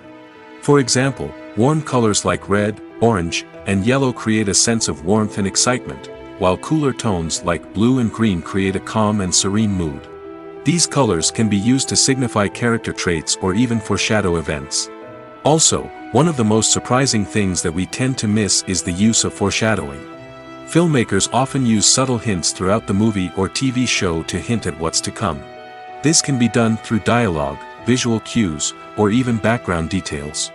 [SPEAKER 2] For example, warm colors like red, orange, and yellow create a sense of warmth and excitement, while cooler tones like blue and green create a calm and serene mood. These colors can be used to signify character traits or even foreshadow events. Also, one of the most surprising things that we tend to miss is the use of foreshadowing. Filmmakers often use subtle hints throughout the movie or TV show to hint at what's to come. This can be done through dialogue, visual cues, or even background details.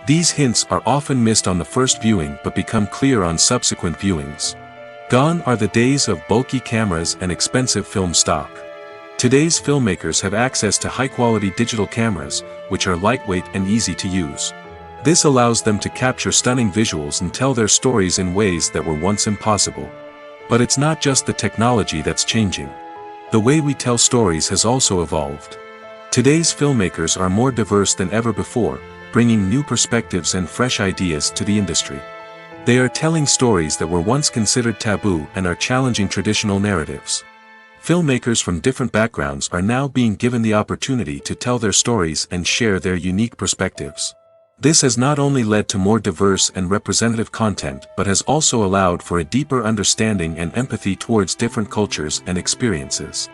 [SPEAKER 2] These hints are often missed on the first viewing but become clear on subsequent viewings. Gone are the days of bulky cameras and expensive film stock. Today's filmmakers have access to high-quality digital cameras, which are lightweight and easy to use. This allows them to capture stunning visuals and tell their stories in ways that were once impossible. But it's not just the technology that's changing. The way we tell stories has also evolved. Today's filmmakers are more diverse than ever before, bringing new perspectives and fresh ideas to the industry. They are telling stories that were once considered taboo and are challenging traditional narratives. Filmmakers from different backgrounds are now being given the opportunity to tell their stories and share their unique perspectives. This has not only led to more diverse and representative content but has also allowed for a deeper understanding and empathy towards different cultures and experiences.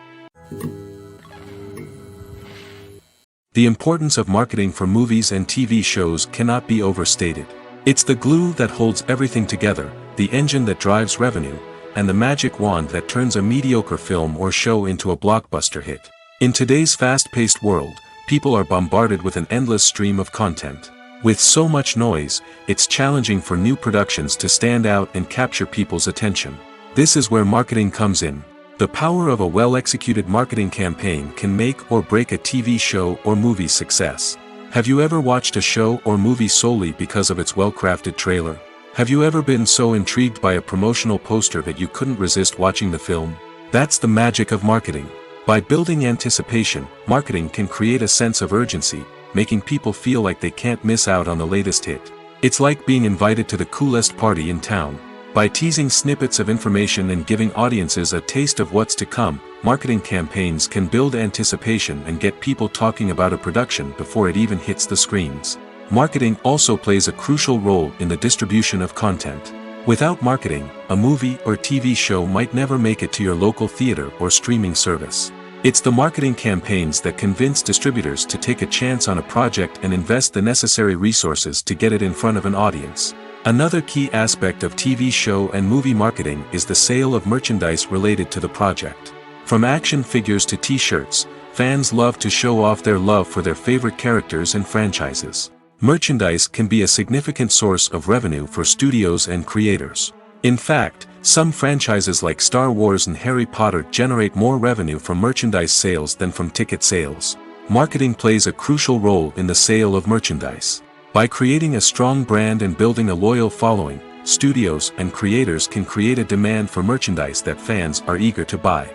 [SPEAKER 2] The importance of marketing for movies and TV shows cannot be overstated. It's the glue that holds everything together, the engine that drives revenue, and the magic wand that turns a mediocre film or show into a blockbuster hit. In today's fast-paced world, people are bombarded with an endless stream of content. With so much noise, it's challenging for new productions to stand out and capture people's attention. This is where marketing comes in. The power of a well-executed marketing campaign can make or break a TV show or movie's success. Have you ever watched a show or movie solely because of its well-crafted trailer? Have you ever been so intrigued by a promotional poster that you couldn't resist watching the film? That's the magic of marketing. By building anticipation, marketing can create a sense of urgency, making people feel like they can't miss out on the latest hit. It's like being invited to the coolest party in town. By teasing snippets of information and giving audiences a taste of what's to come, marketing campaigns can build anticipation and get people talking about a production before it even hits the screens. Marketing also plays a crucial role in the distribution of content. Without marketing, a movie or TV show might never make it to your local theater or streaming service. It's the marketing campaigns that convince distributors to take a chance on a project and invest the necessary resources to get it in front of an audience. Another key aspect of TV show and movie marketing is the sale of merchandise related to the project. From action figures to t-shirts, fans love to show off their love for their favorite characters and franchises. Merchandise can be a significant source of revenue for studios and creators. In fact, some franchises like Star Wars and Harry Potter generate more revenue from merchandise sales than from ticket sales. Marketing plays a crucial role in the sale of merchandise. By creating a strong brand and building a loyal following, studios and creators can create a demand for merchandise that fans are eager to buy.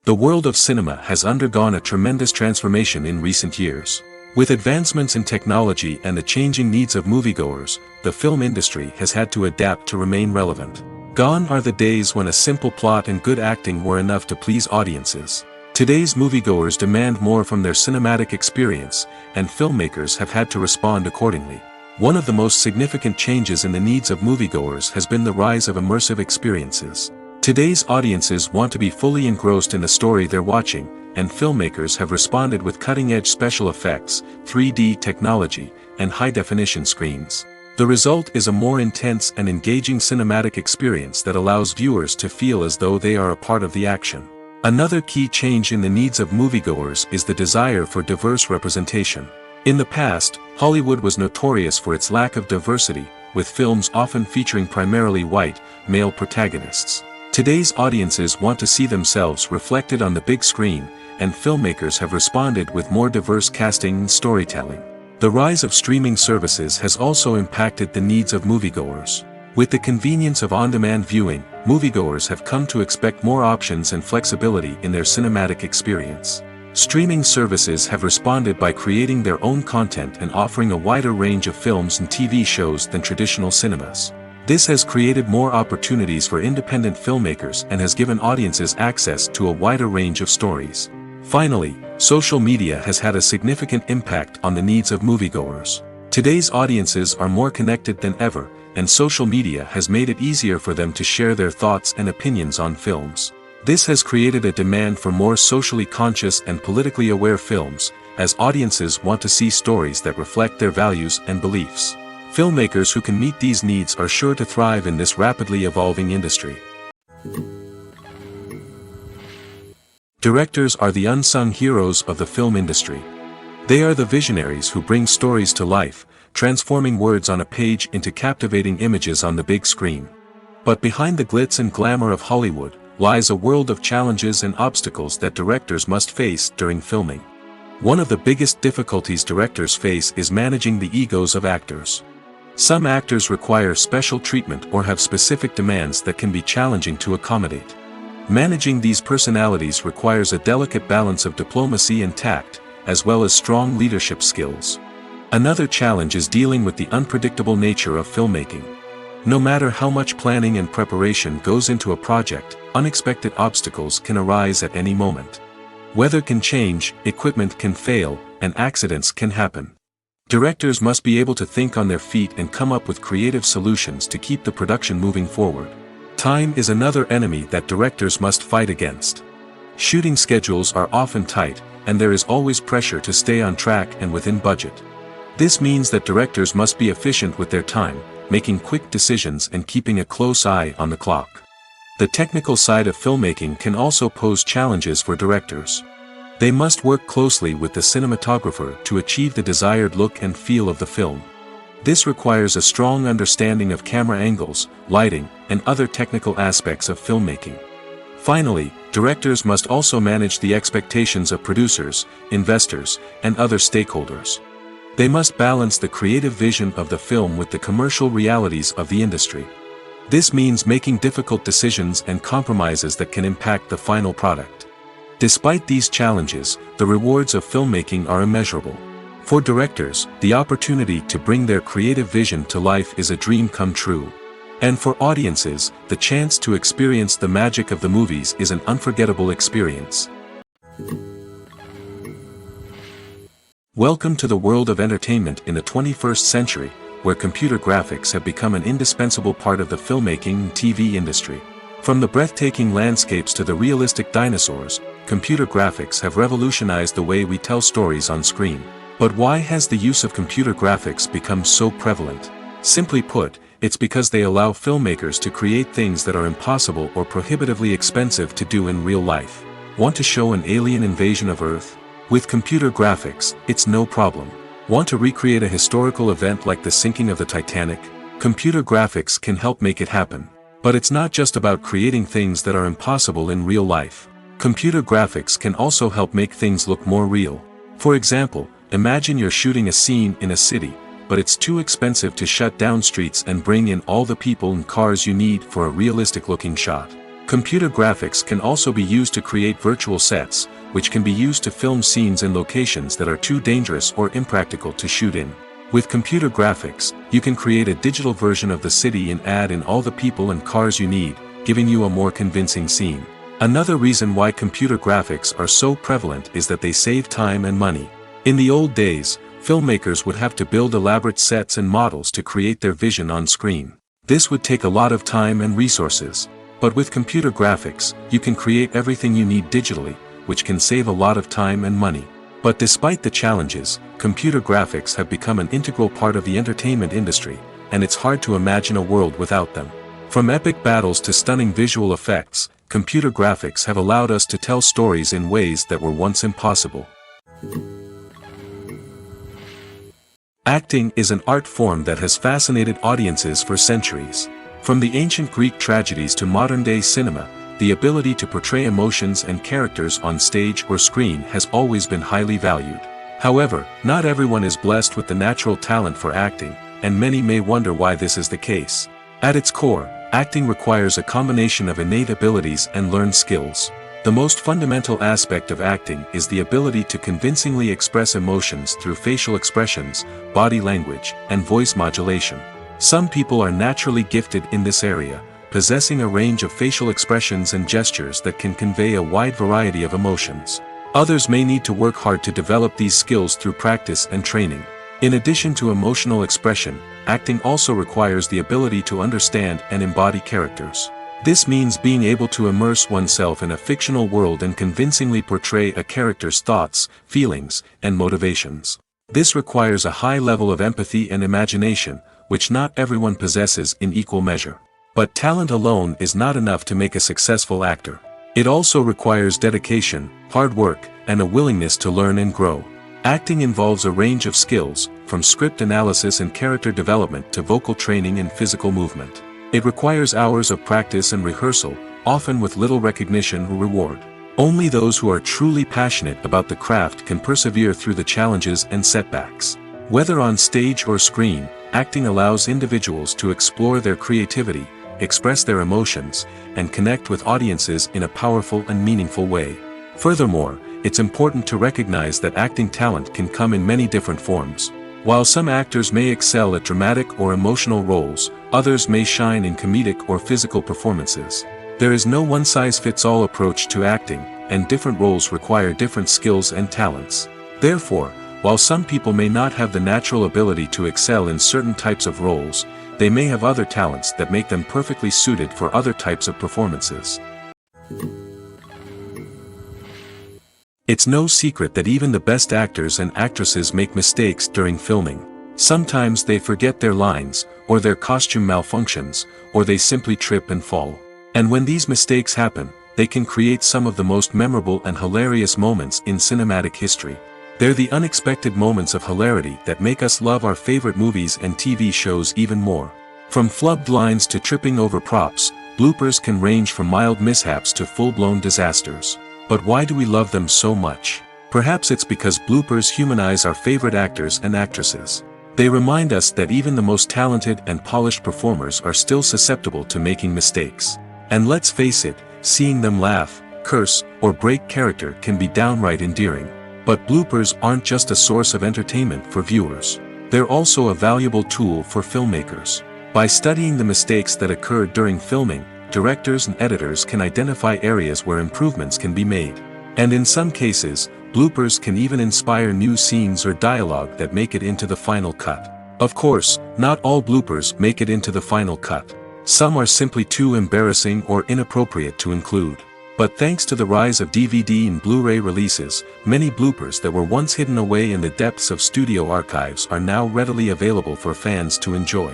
[SPEAKER 2] The world of cinema has undergone a tremendous transformation in recent years. With advancements in technology and the changing needs of moviegoers, the film industry has had to adapt to remain relevant. Gone are the days when a simple plot and good acting were enough to please audiences. Today's moviegoers demand more from their cinematic experience, and filmmakers have had to respond accordingly. One of the most significant changes in the needs of moviegoers has been the rise of immersive experiences. Today's audiences want to be fully engrossed in the story they're watching, and filmmakers have responded with cutting-edge special effects, 3D technology, and high-definition screens. The result is a more intense and engaging cinematic experience that allows viewers to feel as though they are a part of the action. Another key change in the needs of moviegoers is the desire for diverse representation. In the past, Hollywood was notorious for its lack of diversity, with films often featuring primarily white, male protagonists. Today's audiences want to see themselves reflected on the big screen, and filmmakers have responded with more diverse casting and storytelling. The rise of streaming services has also impacted the needs of moviegoers. With the convenience of on-demand viewing, moviegoers have come to expect more options and flexibility in their cinematic experience. Streaming services have responded by creating their own content and offering a wider range of films and TV shows than traditional cinemas. This has created more opportunities for independent filmmakers and has given audiences access to a wider range of stories. Finally, social media has had a significant impact on the needs of moviegoers. Today's audiences are more connected than ever, and social media has made it easier for them to share their thoughts and opinions on films. This has created a demand for more socially conscious and politically aware films, as audiences want to see stories that reflect their values and beliefs. Filmmakers who can meet these needs are sure to thrive in this rapidly evolving industry. Directors are the unsung heroes of the film industry. They are the visionaries who bring stories to life, transforming words on a page into captivating images on the big screen. But behind the glitz and glamour of Hollywood lies a world of challenges and obstacles that directors must face during filming. One of the biggest difficulties directors face is managing the egos of actors. Some actors require special treatment or have specific demands that can be challenging to accommodate. Managing these personalities requires a delicate balance of diplomacy and tact, as well as strong leadership skills. Another challenge is dealing with the unpredictable nature of filmmaking. No matter how much planning and preparation goes into a project, unexpected obstacles can arise at any moment. Weather can change, equipment can fail, and accidents can happen. Directors must be able to think on their feet and come up with creative solutions to keep the production moving forward. Time is another enemy that directors must fight against. Shooting schedules are often tight, and there is always pressure to stay on track and within budget. This means that directors must be efficient with their time, making quick decisions and keeping a close eye on the clock. The technical side of filmmaking can also pose challenges for directors. They must work closely with the cinematographer to achieve the desired look and feel of the film. This requires a strong understanding of camera angles, lighting, and other technical aspects of filmmaking. Finally, directors must also manage the expectations of producers, investors, and other stakeholders. They must balance the creative vision of the film with the commercial realities of the industry. This means making difficult decisions and compromises that can impact the final product. Despite these challenges, the rewards of filmmaking are immeasurable. For directors, the opportunity to bring their creative vision to life is a dream come true. And for audiences, the chance to experience the magic of the movies is an unforgettable experience. Welcome to the world of entertainment in the 21st century, where computer graphics have become an indispensable part of the filmmaking and TV industry. From the breathtaking landscapes to the realistic dinosaurs, computer graphics have revolutionized the way we tell stories on screen. But why has the use of computer graphics become so prevalent? Simply put, it's because they allow filmmakers to create things that are impossible or prohibitively expensive to do in real life. Want to show an alien invasion of Earth? With computer graphics, it's no problem. Want to recreate a historical event like the sinking of the Titanic? Computer graphics can help make it happen. But it's not just about creating things that are impossible in real life. Computer graphics can also help make things look more real. For example, imagine you're shooting a scene in a city, but it's too expensive to shut down streets and bring in all the people and cars you need for a realistic-looking shot. Computer graphics can also be used to create virtual sets, which can be used to film scenes in locations that are too dangerous or impractical to shoot in. With computer graphics, you can create a digital version of the city and add in all the people and cars you need, giving you a more convincing scene. Another reason why computer graphics are so prevalent is that they save time and money. In the old days, filmmakers would have to build elaborate sets and models to create their vision on screen. This would take a lot of time and resources. But with computer graphics, you can create everything you need digitally, which can save a lot of time and money. But despite the challenges, computer graphics have become an integral part of the entertainment industry, and it's hard to imagine a world without them. From epic battles to stunning visual effects, computer graphics have allowed us to tell stories in ways that were once impossible. Acting is an art form that has fascinated audiences for centuries. From the ancient Greek tragedies to modern-day cinema, the ability to portray emotions and characters on stage or screen has always been highly valued. However, not everyone is blessed with the natural talent for acting, and many may wonder why this is the case. At its core, acting requires a combination of innate abilities and learned skills. The most fundamental aspect of acting is the ability to convincingly express emotions through facial expressions, body language, and voice modulation. Some people are naturally gifted in this area, possessing a range of facial expressions and gestures that can convey a wide variety of emotions. Others may need to work hard to develop these skills through practice and training. In addition to emotional expression, acting also requires the ability to understand and embody characters. This means being able to immerse oneself in a fictional world and convincingly portray a character's thoughts, feelings, and motivations. This requires a high level of empathy and imagination, which not everyone possesses in equal measure. But talent alone is not enough to make a successful actor. It also requires dedication, hard work, and a willingness to learn and grow. Acting involves a range of skills, from script analysis and character development to vocal training and physical movement. It requires hours of practice and rehearsal, often with little recognition or reward. Only those who are truly passionate about the craft can persevere through the challenges and setbacks. Whether on stage or screen, acting allows individuals to explore their creativity, express their emotions, and connect with audiences in a powerful and meaningful way. Furthermore, it's important to recognize that acting talent can come in many different forms. While some actors may excel at dramatic or emotional roles, others may shine in comedic or physical performances. There is no one-size-fits-all approach to acting, and different roles require different skills and talents. Therefore, while some people may not have the natural ability to excel in certain types of roles, they may have other talents that make them perfectly suited for other types of performances. It's no secret that even the best actors and actresses make mistakes during filming. Sometimes they forget their lines, or their costume malfunctions, or they simply trip and fall. And when these mistakes happen, they can create some of the most memorable and hilarious moments in cinematic history. They're the unexpected moments of hilarity that make us love our favorite movies and TV shows even more. From flubbed lines to tripping over props, bloopers can range from mild mishaps to full-blown disasters. But why do we love them so much? Perhaps it's because bloopers humanize our favorite actors and actresses. They remind us that even the most talented and polished performers are still susceptible to making mistakes. And let's face it, seeing them laugh, curse, or break character can be downright endearing. But bloopers aren't just a source of entertainment for viewers. They're also a valuable tool for filmmakers. By studying the mistakes that occurred during filming, directors and editors can identify areas where improvements can be made. And in some cases, bloopers can even inspire new scenes or dialogue that make it into the final cut. Of course, not all bloopers make it into the final cut. Some are simply too embarrassing or inappropriate to include. But thanks to the rise of DVD and Blu-ray releases, many bloopers that were once hidden away in the depths of studio archives are now readily available for fans to enjoy.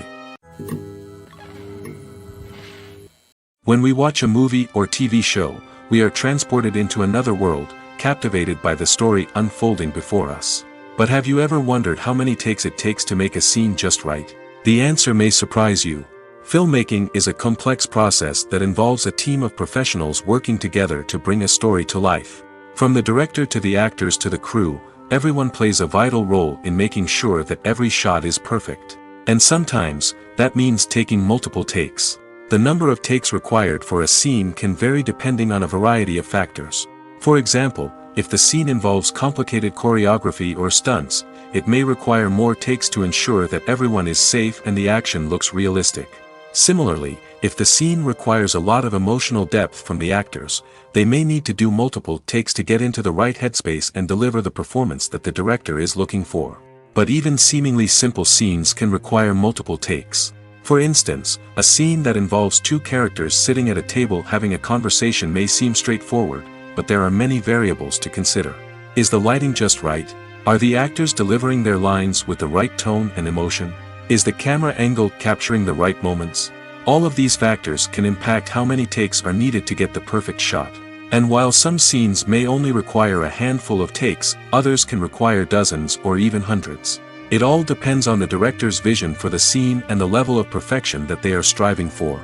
[SPEAKER 2] When we watch a movie or TV show, we are transported into another world, captivated by the story unfolding before us. But have you ever wondered how many takes it takes to make a scene just right? The answer may surprise you. Filmmaking is a complex process that involves a team of professionals working together to bring a story to life. From the director to the actors to the crew, everyone plays a vital role in making sure that every shot is perfect. And sometimes, that means taking multiple takes. The number of takes required for a scene can vary depending on a variety of factors. For example, if the scene involves complicated choreography or stunts, it may require more takes to ensure that everyone is safe and the action looks realistic. Similarly, if the scene requires a lot of emotional depth from the actors, they may need to do multiple takes to get into the right headspace and deliver the performance that the director is looking for. But even seemingly simple scenes can require multiple takes. For instance, a scene that involves two characters sitting at a table having a conversation may seem straightforward, but there are many variables to consider. Is the lighting just right? Are the actors delivering their lines with the right tone and emotion? Is the camera angle capturing the right moments? All of these factors can impact how many takes are needed to get the perfect shot. And while some scenes may only require a handful of takes, others can require dozens or even hundreds. It all depends on the director's vision for the scene and the level of perfection that they are striving for.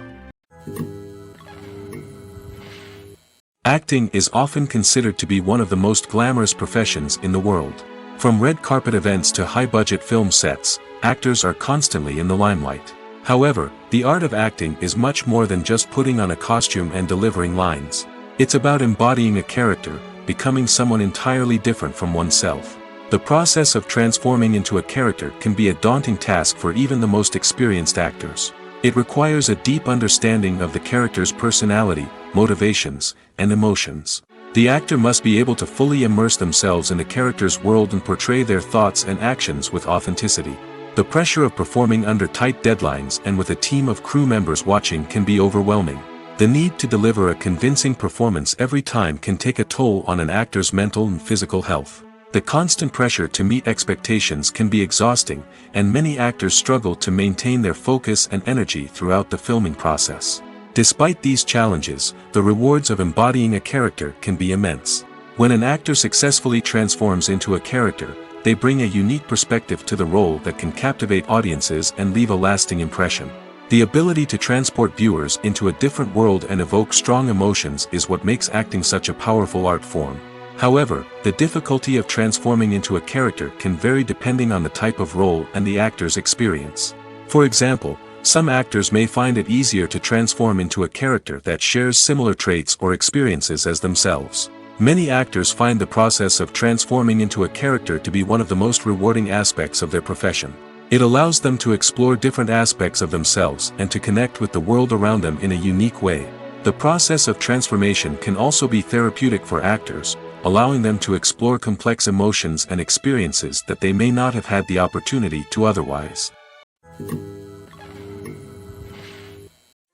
[SPEAKER 2] Acting is often considered to be one of the most glamorous professions in the world. From red carpet events to high-budget film sets, actors are constantly in the limelight. However, the art of acting is much more than just putting on a costume and delivering lines. It's about embodying a character, becoming someone entirely different from oneself. The process of transforming into a character can be a daunting task for even the most experienced actors. It requires a deep understanding of the character's personality, motivations, and emotions. The actor must be able to fully immerse themselves in the character's world and portray their thoughts and actions with authenticity. The pressure of performing under tight deadlines and with a team of crew members watching can be overwhelming. The need to deliver a convincing performance every time can take a toll on an actor's mental and physical health. The constant pressure to meet expectations can be exhausting, and many actors struggle to maintain their focus and energy throughout the filming process. Despite these challenges, the rewards of embodying a character can be immense. When an actor successfully transforms into a character, they bring a unique perspective to the role that can captivate audiences and leave a lasting impression. The ability to transport viewers into a different world and evoke strong emotions is what makes acting such a powerful art form. However, the difficulty of transforming into a character can vary depending on the type of role and the actor's experience. For example, some actors may find it easier to transform into a character that shares similar traits or experiences as themselves. Many actors find the process of transforming into a character to be one of the most rewarding aspects of their profession. It allows them to explore different aspects of themselves and to connect with the world around them in a unique way. The process of transformation can also be therapeutic for actors, allowing them to explore complex emotions and experiences that they may not have had the opportunity to otherwise.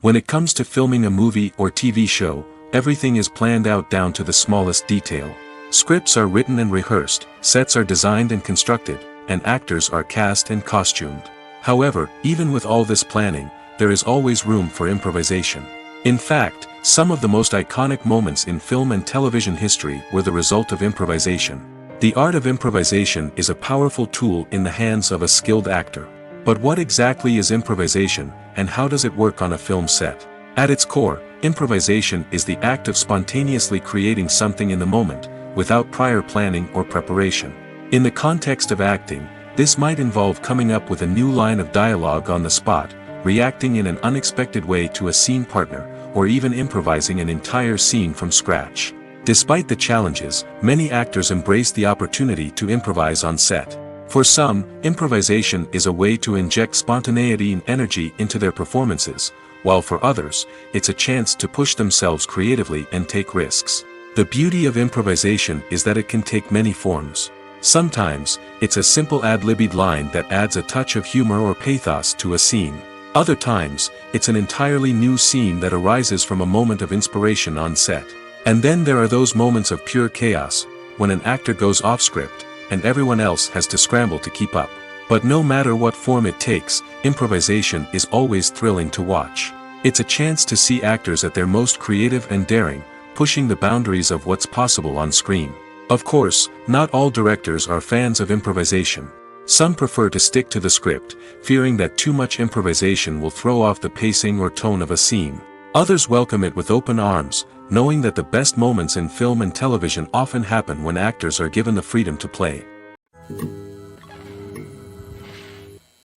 [SPEAKER 2] When it comes to filming a movie or TV show, everything is planned out down to the smallest detail. Scripts are written and rehearsed, sets are designed and constructed, and actors are cast and costumed. However, even with all this planning, there is always room for improvisation. In fact, some of the most iconic moments in film and television history were the result of improvisation. The art of improvisation is a powerful tool in the hands of a skilled actor. But what exactly is improvisation, and how does it work on a film set? At its core, improvisation is the act of spontaneously creating something in the moment, without prior planning or preparation. In the context of acting, this might involve coming up with a new line of dialogue on the spot, reacting in an unexpected way to a scene partner, or even improvising an entire scene from scratch. Despite the challenges, many actors embrace the opportunity to improvise on set. For some, improvisation is a way to inject spontaneity and energy into their performances, while for others, it's a chance to push themselves creatively and take risks. The beauty of improvisation is that it can take many forms. Sometimes, it's a simple ad-libbed line that adds a touch of humor or pathos to a scene. Other times, it's an entirely new scene that arises from a moment of inspiration on set. And then there are those moments of pure chaos, when an actor goes off script, and everyone else has to scramble to keep up. But no matter what form it takes, improvisation is always thrilling to watch. It's a chance to see actors at their most creative and daring, pushing the boundaries of what's possible on screen. Of course, not all directors are fans of improvisation. Some prefer to stick to the script, fearing that too much improvisation will throw off the pacing or tone of a scene. Others welcome it with open arms, knowing that the best moments in film and television often happen when actors are given the freedom to play.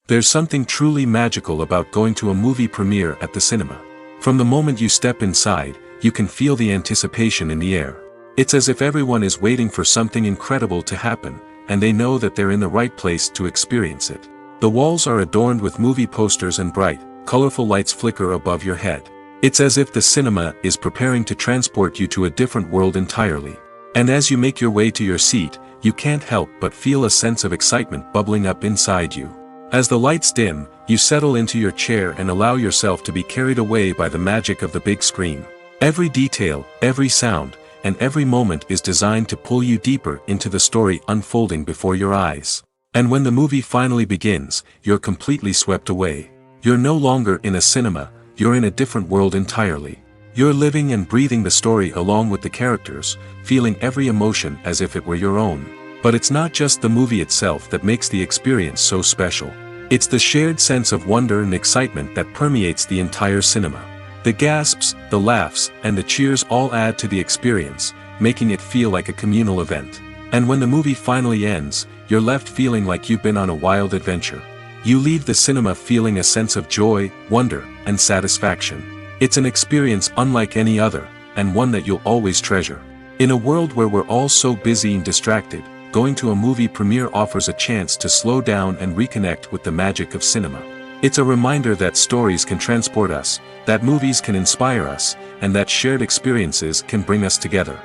[SPEAKER 2] There's something truly magical about going to a movie premiere at the cinema. From the moment you step inside, you can feel the anticipation in the air. It's as if everyone is waiting for something incredible to happen, and they know that they're in the right place to experience it. The walls are adorned with movie posters and bright, colorful lights flicker above your head. It's as if the cinema is preparing to transport you to a different world entirely. And as you make your way to your seat, you can't help but feel a sense of excitement bubbling up inside you. As the lights dim, you settle into your chair and allow yourself to be carried away by the magic of the big screen. Every detail, every sound, and every moment is designed to pull you deeper into the story unfolding before your eyes. And when the movie finally begins, you're completely swept away. You're no longer in a cinema, you're in a different world entirely. You're living and breathing the story along with the characters, feeling every emotion as if it were your own. But it's not just the movie itself that makes the experience so special. It's the shared sense of wonder and excitement that permeates the entire cinema. The gasps, the laughs, and the cheers all add to the experience, making it feel like a communal event. And when the movie finally ends, you're left feeling like you've been on a wild adventure. You leave the cinema feeling a sense of joy, wonder, and satisfaction. It's an experience unlike any other, and one that you'll always treasure. In a world where we're all so busy and distracted, going to a movie premiere offers a chance to slow down and reconnect with the magic of cinema. It's a reminder that stories can transport us, that movies can inspire us, and that shared experiences can bring us together.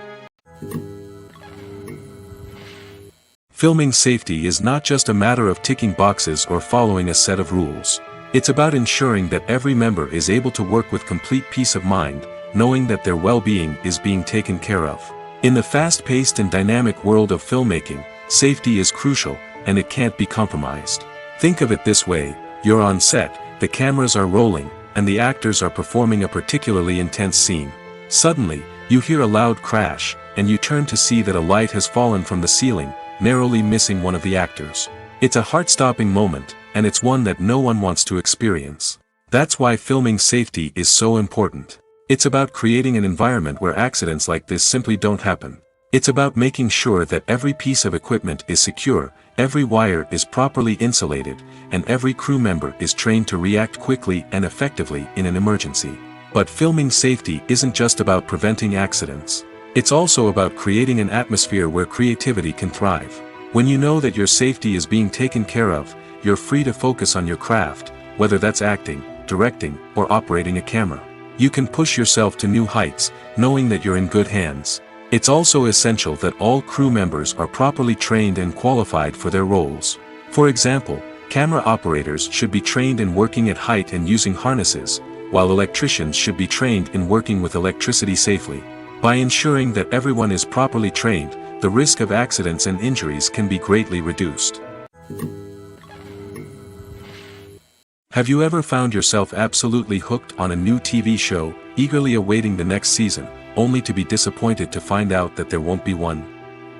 [SPEAKER 2] Filming safety is not just a matter of ticking boxes or following a set of rules. It's about ensuring that every member is able to work with complete peace of mind, knowing that their well-being is being taken care of. In the fast-paced and dynamic world of filmmaking, safety is crucial, and it can't be compromised. Think of it this way: you're on set, the cameras are rolling, and the actors are performing a particularly intense scene. Suddenly, you hear a loud crash, and you turn to see that a light has fallen from the ceiling, narrowly missing one of the actors. It's a heart-stopping moment, and it's one that no one wants to experience. That's why filming safety is so important. It's about creating an environment where accidents like this simply don't happen. It's about making sure that every piece of equipment is secure, every wire is properly insulated, and every crew member is trained to react quickly and effectively in an emergency. But filming safety isn't just about preventing accidents. It's also about creating an atmosphere where creativity can thrive. When you know that your safety is being taken care of, you're free to focus on your craft, whether that's acting, directing, or operating a camera. You can push yourself to new heights, knowing that you're in good hands. It's also essential that all crew members are properly trained and qualified for their roles. For example, camera operators should be trained in working at height and using harnesses, while electricians should be trained in working with electricity safely. By ensuring that everyone is properly trained, the risk of accidents and injuries can be greatly reduced. Have you ever found yourself absolutely hooked on a new TV show, eagerly awaiting the next season, only to be disappointed to find out that there won't be one?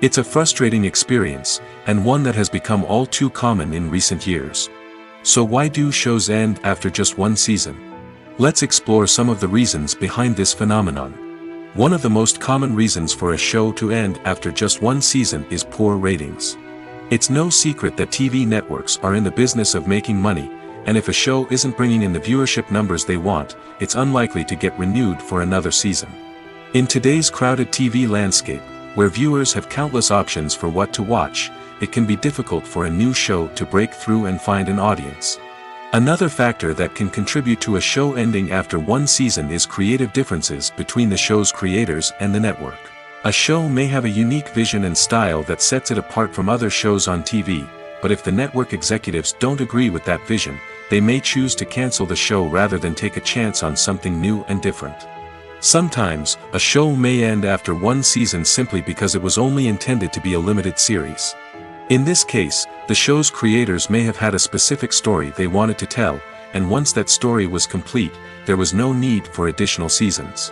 [SPEAKER 2] It's a frustrating experience, and one that has become all too common in recent years. So why do shows end after just one season? Let's explore some of the reasons behind this phenomenon. One of the most common reasons for a show to end after just one season is poor ratings. It's no secret that TV networks are in the business of making money, and if a show isn't bringing in the viewership numbers they want, it's unlikely to get renewed for another season. In today's crowded TV landscape, where viewers have countless options for what to watch, it can be difficult for a new show to break through and find an audience. Another factor that can contribute to a show ending after one season is creative differences between the show's creators and the network. A show may have a unique vision and style that sets it apart from other shows on TV, but if the network executives don't agree with that vision, they may choose to cancel the show rather than take a chance on something new and different. Sometimes, a show may end after one season simply because it was only intended to be a limited series. In this case, the show's creators may have had a specific story they wanted to tell, and once that story was complete, there was no need for additional seasons.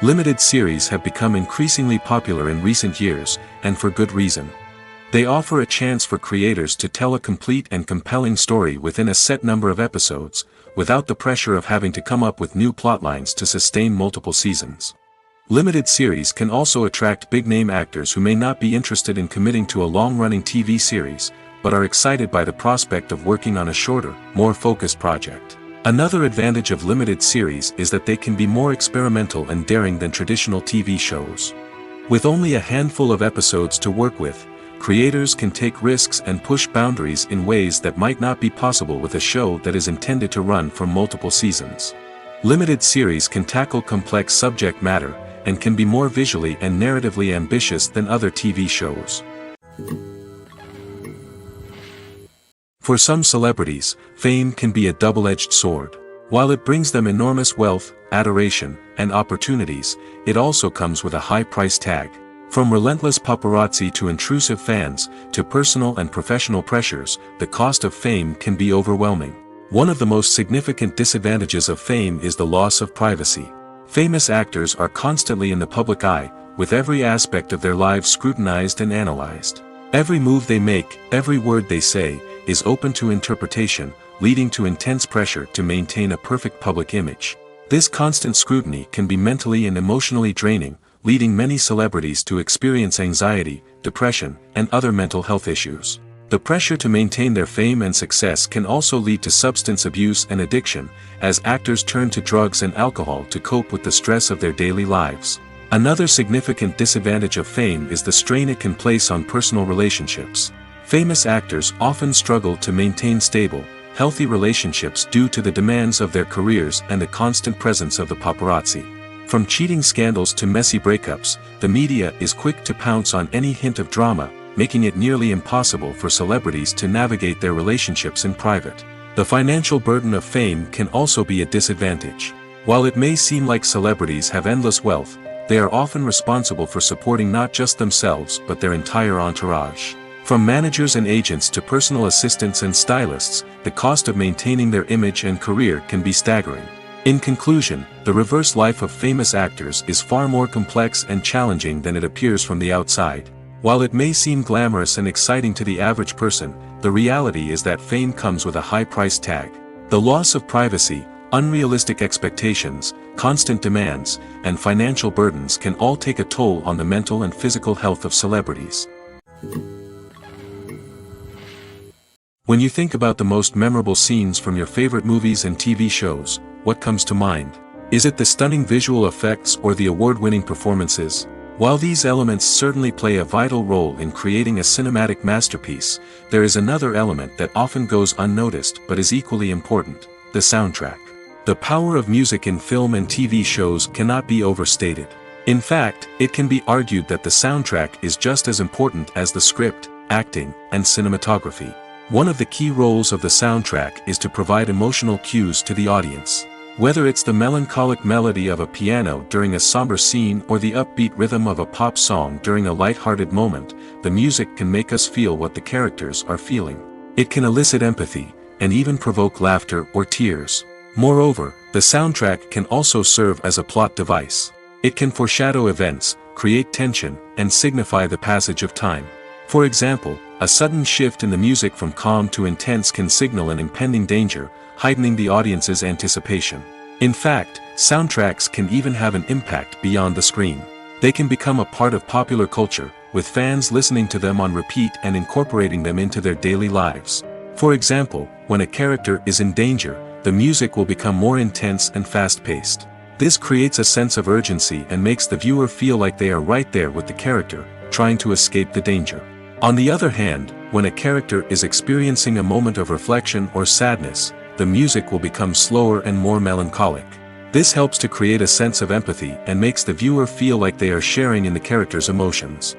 [SPEAKER 2] Limited series have become increasingly popular in recent years, and for good reason. They offer a chance for creators to tell a complete and compelling story within a set number of episodes, without the pressure of having to come up with new plotlines to sustain multiple seasons. Limited series can also attract big-name actors who may not be interested in committing to a long-running TV series, but are excited by the prospect of working on a shorter, more focused project. Another advantage of limited series is that they can be more experimental and daring than traditional TV shows. With only a handful of episodes to work with, creators can take risks and push boundaries in ways that might not be possible with a show that is intended to run for multiple seasons. Limited series can tackle complex subject matter, and can be more visually and narratively ambitious than other TV shows. For some celebrities, fame can be a double-edged sword. While it brings them enormous wealth, adoration, and opportunities, it also comes with a high price tag. From relentless paparazzi to intrusive fans, to personal and professional pressures, the cost of fame can be overwhelming. One of the most significant disadvantages of fame is the loss of privacy. Famous actors are constantly in the public eye, with every aspect of their lives scrutinized and analyzed. Every move they make, every word they say, is open to interpretation, leading to intense pressure to maintain a perfect public image. This constant scrutiny can be mentally and emotionally draining, leading many celebrities to experience anxiety, depression, and other mental health issues. The pressure to maintain their fame and success can also lead to substance abuse and addiction, as actors turn to drugs and alcohol to cope with the stress of their daily lives. Another significant disadvantage of fame is the strain it can place on personal relationships. Famous actors often struggle to maintain stable, healthy relationships due to the demands of their careers and the constant presence of the paparazzi. From cheating scandals to messy breakups, the media is quick to pounce on any hint of drama, making it nearly impossible for celebrities to navigate their relationships in private. The financial burden of fame can also be a disadvantage. While it may seem like celebrities have endless wealth, they are often responsible for supporting not just themselves but their entire entourage. From managers and agents to personal assistants and stylists, the cost of maintaining their image and career can be staggering. In conclusion, the reverse life of famous actors is far more complex and challenging than it appears from the outside. While it may seem glamorous and exciting to the average person, the reality is that fame comes with a high price tag. The loss of privacy, unrealistic expectations, constant demands, and financial burdens can all take a toll on the mental and physical health of celebrities. When you think about the most memorable scenes from your favorite movies and TV shows, what comes to mind? Is it the stunning visual effects or the award-winning performances? While these elements certainly play a vital role in creating a cinematic masterpiece, there is another element that often goes unnoticed but is equally important: the soundtrack. The power of music in film and TV shows cannot be overstated. In fact, it can be argued that the soundtrack is just as important as the script, acting, and cinematography. One of the key roles of the soundtrack is to provide emotional cues to the audience. Whether it's the melancholic melody of a piano during a somber scene or the upbeat rhythm of a pop song during a light-hearted moment, the music can make us feel what the characters are feeling. It can elicit empathy, and even provoke laughter or tears. Moreover, the soundtrack can also serve as a plot device. It can foreshadow events, create tension, and signify the passage of time. For example, a sudden shift in the music from calm to intense can signal an impending danger, heightening the audience's anticipation. In fact, soundtracks can even have an impact beyond the screen. They can become a part of popular culture, with fans listening to them on repeat and incorporating them into their daily lives. For example, when a character is in danger, the music will become more intense and fast-paced. This creates a sense of urgency and makes the viewer feel like they are right there with the character, trying to escape the danger. On the other hand, when a character is experiencing a moment of reflection or sadness, the music will become slower and more melancholic. This helps to create a sense of empathy and makes the viewer feel like they are sharing in the character's emotions.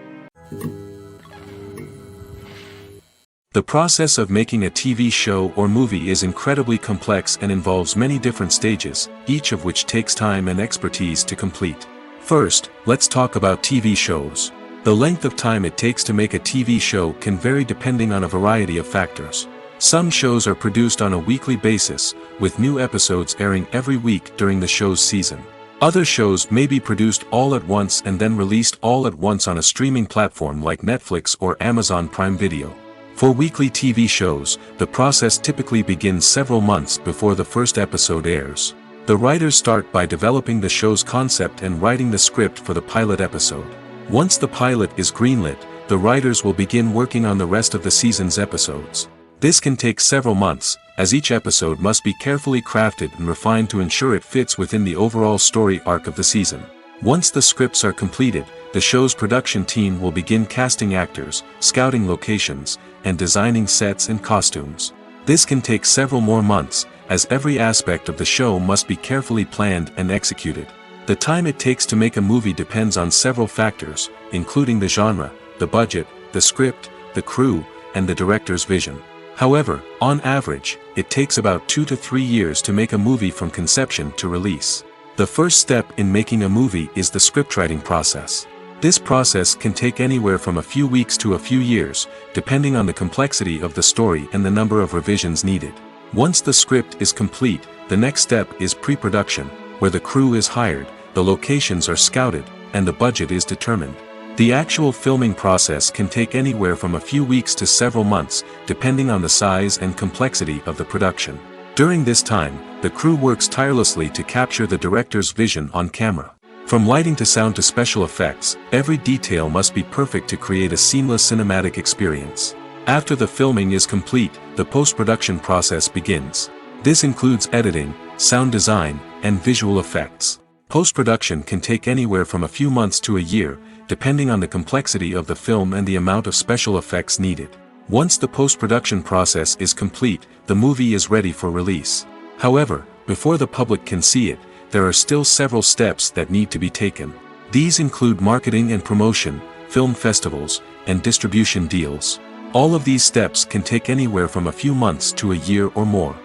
[SPEAKER 2] The process of making a TV show or movie is incredibly complex and involves many different stages, each of which takes time and expertise to complete. First, let's talk about TV shows. The length of time it takes to make a TV show can vary depending on a variety of factors. Some shows are produced on a weekly basis, with new episodes airing every week during the show's season. Other shows may be produced all at once and then released all at once on a streaming platform like Netflix or Amazon Prime Video. For weekly TV shows, the process typically begins several months before the first episode airs. The writers start by developing the show's concept and writing the script for the pilot episode. Once the pilot is greenlit, the writers will begin working on the rest of the season's episodes. This can take several months, as each episode must be carefully crafted and refined to ensure it fits within the overall story arc of the season. Once the scripts are completed, the show's production team will begin casting actors, scouting locations, and designing sets and costumes. This can take several more months, as every aspect of the show must be carefully planned and executed. The time it takes to make a movie depends on several factors, including the genre, the budget, the script, the crew, and the director's vision. However, on average, it takes about 2 to 3 years to make a movie from conception to release. The first step in making a movie is the scriptwriting process. This process can take anywhere from a few weeks to a few years, depending on the complexity of the story and the number of revisions needed. Once the script is complete, the next step is pre-production, where the crew is hired, the locations are scouted, and the budget is determined. The actual filming process can take anywhere from a few weeks to several months, depending on the size and complexity of the production. During this time, the crew works tirelessly to capture the director's vision on camera. From lighting to sound to special effects, every detail must be perfect to create a seamless cinematic experience. After the filming is complete, the post-production process begins. This includes editing, sound design, and visual effects. Post-production can take anywhere from a few months to a year, depending on the complexity of the film and the amount of special effects needed. Once the post-production process is complete, the movie is ready for release. However, before the public can see it, there are still several steps that need to be taken. These include marketing and promotion, film festivals, and distribution deals. All of these steps can take anywhere from a few months to a year or more.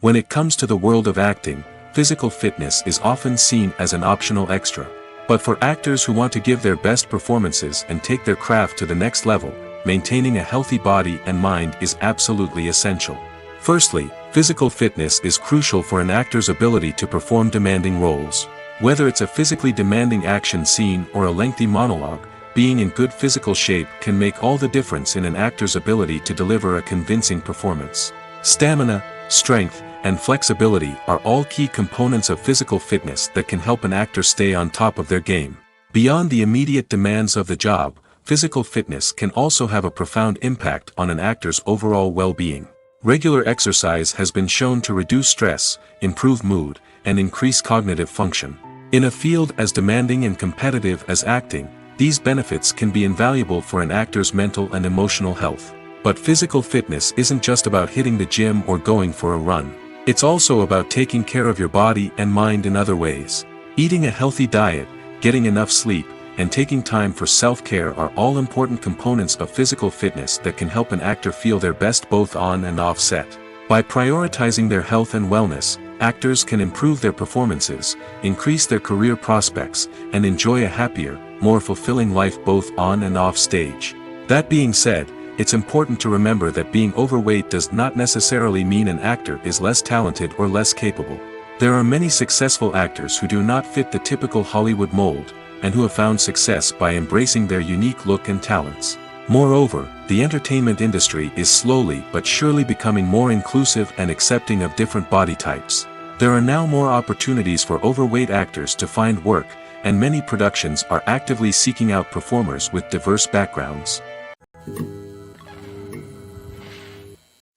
[SPEAKER 2] When it comes to the world of acting, physical fitness is often seen as an optional extra. But for actors who want to give their best performances and take their craft to the next level, maintaining a healthy body and mind is absolutely essential. Firstly, physical fitness is crucial for an actor's ability to perform demanding roles. Whether it's a physically demanding action scene or a lengthy monologue, being in good physical shape can make all the difference in an actor's ability to deliver a convincing performance. Stamina, strength, and flexibility are all key components of physical fitness that can help an actor stay on top of their game. Beyond the immediate demands of the job, physical fitness can also have a profound impact on an actor's overall well-being. Regular exercise has been shown to reduce stress, improve mood, and increase cognitive function. In a field as demanding and competitive as acting, these benefits can be invaluable for an actor's mental and emotional health. But physical fitness isn't just about hitting the gym or going for a run. It's also about taking care of your body and mind in other ways. Eating a healthy diet, getting enough sleep, and taking time for self-care are all important components of physical fitness that can help an actor feel their best both on and off set. By prioritizing their health and wellness, actors can improve their performances, increase their career prospects, and enjoy a happier, more fulfilling life both on and off stage. That being said, it's important to remember that being overweight does not necessarily mean an actor is less talented or less capable. There are many successful actors who do not fit the typical Hollywood mold, and who have found success by embracing their unique look and talents. Moreover, the entertainment industry is slowly but surely becoming more inclusive and accepting of different body types. There are now more opportunities for overweight actors to find work, and many productions are actively seeking out performers with diverse backgrounds.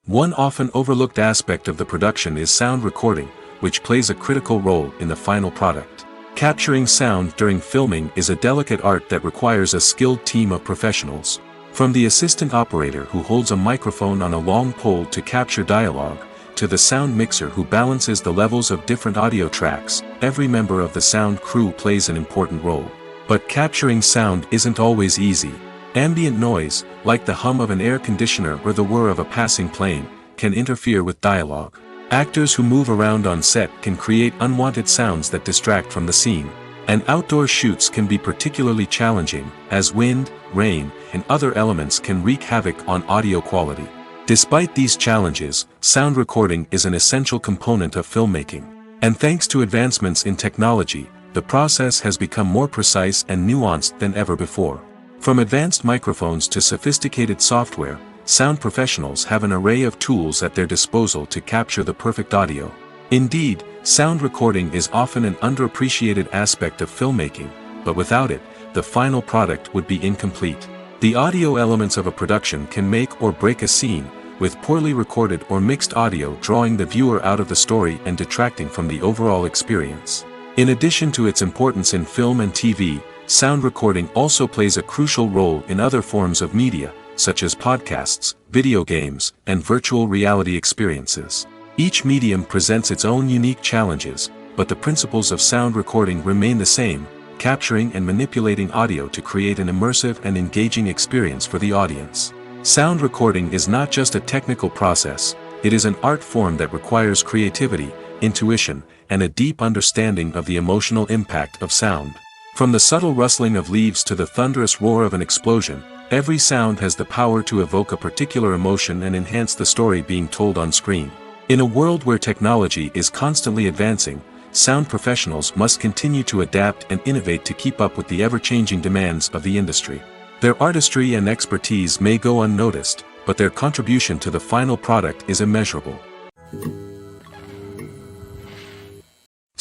[SPEAKER 2] One often overlooked aspect of the production is sound recording, which plays a critical role in the final product. Capturing sound during filming is a delicate art that requires a skilled team of professionals. From the assistant operator who holds a microphone on a long pole to capture dialogue, to the sound mixer who balances the levels of different audio tracks, every member of the sound crew plays an important role. But capturing sound isn't always easy. Ambient noise, like the hum of an air conditioner or the whir of a passing plane, can interfere with dialogue. Actors who move around on set can create unwanted sounds that distract from the scene. And outdoor shoots can be particularly challenging, as wind, rain, and other elements can wreak havoc on audio quality. Despite these challenges, sound recording is an essential component of filmmaking. And thanks to advancements in technology, the process has become more precise and nuanced than ever before. From advanced microphones to sophisticated software, sound professionals have an array of tools at their disposal to capture the perfect audio. Indeed, sound recording is often an underappreciated aspect of filmmaking, but without it, the final product would be incomplete. The audio elements of a production can make or break a scene, with poorly recorded or mixed audio drawing the viewer out of the story and detracting from the overall experience. In addition to its importance in film and TV, sound recording also plays a crucial role in other forms of media, such as podcasts, video games, and virtual reality experiences. Each medium presents its own unique challenges, but the principles of sound recording remain the same, capturing and manipulating audio to create an immersive and engaging experience for the audience. Sound recording is not just a technical process, it is an art form that requires creativity, intuition, and a deep understanding of the emotional impact of sound. From the subtle rustling of leaves to the thunderous roar of an explosion, every sound has the power to evoke a particular emotion and enhance the story being told on screen. In a world where technology is constantly advancing, sound professionals must continue to adapt and innovate to keep up with the ever-changing demands of the industry. Their artistry and expertise may go unnoticed, but their contribution to the final product is immeasurable.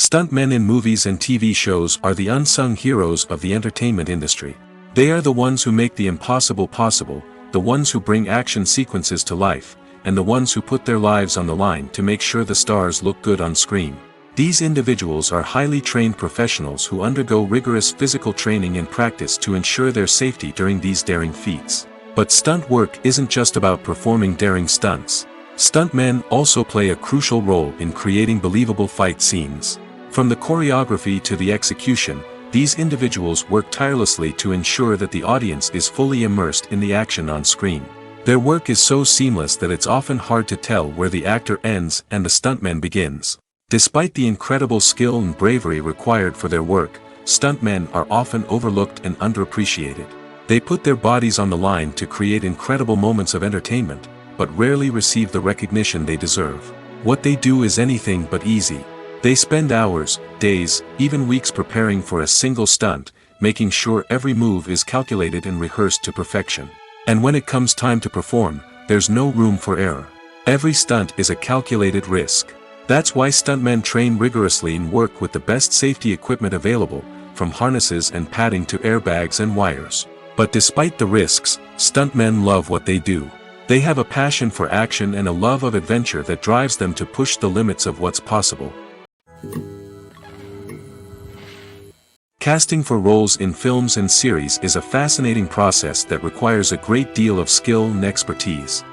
[SPEAKER 2] Stuntmen in movies and TV shows are the unsung heroes of the entertainment industry. They are the ones who make the impossible possible, the ones who bring action sequences to life, and the ones who put their lives on the line to make sure the stars look good on screen. These individuals are highly trained professionals who undergo rigorous physical training and practice to ensure their safety during these daring feats. But stunt work isn't just about performing daring stunts. Stuntmen also play a crucial role in creating believable fight scenes. From the choreography to the execution, these individuals work tirelessly to ensure that the audience is fully immersed in the action on screen. Their work is so seamless that it's often hard to tell where the actor ends and the stuntman begins. Despite the incredible skill and bravery required for their work, stuntmen are often overlooked and underappreciated. They put their bodies on the line to create incredible moments of entertainment, but rarely receive the recognition they deserve. What they do is anything but easy. They spend hours, days, even weeks preparing for a single stunt, making sure every move is calculated and rehearsed to perfection. And when it comes time to perform, there's no room for error. Every stunt is a calculated risk. That's why stuntmen train rigorously and work with the best safety equipment available, from harnesses and padding to airbags and wires. But despite the risks, stuntmen love what they do. They have a passion for action and a love of adventure that drives them to push the limits of what's possible. Casting for roles in films and series is a fascinating process that requires a great deal of skill and expertise.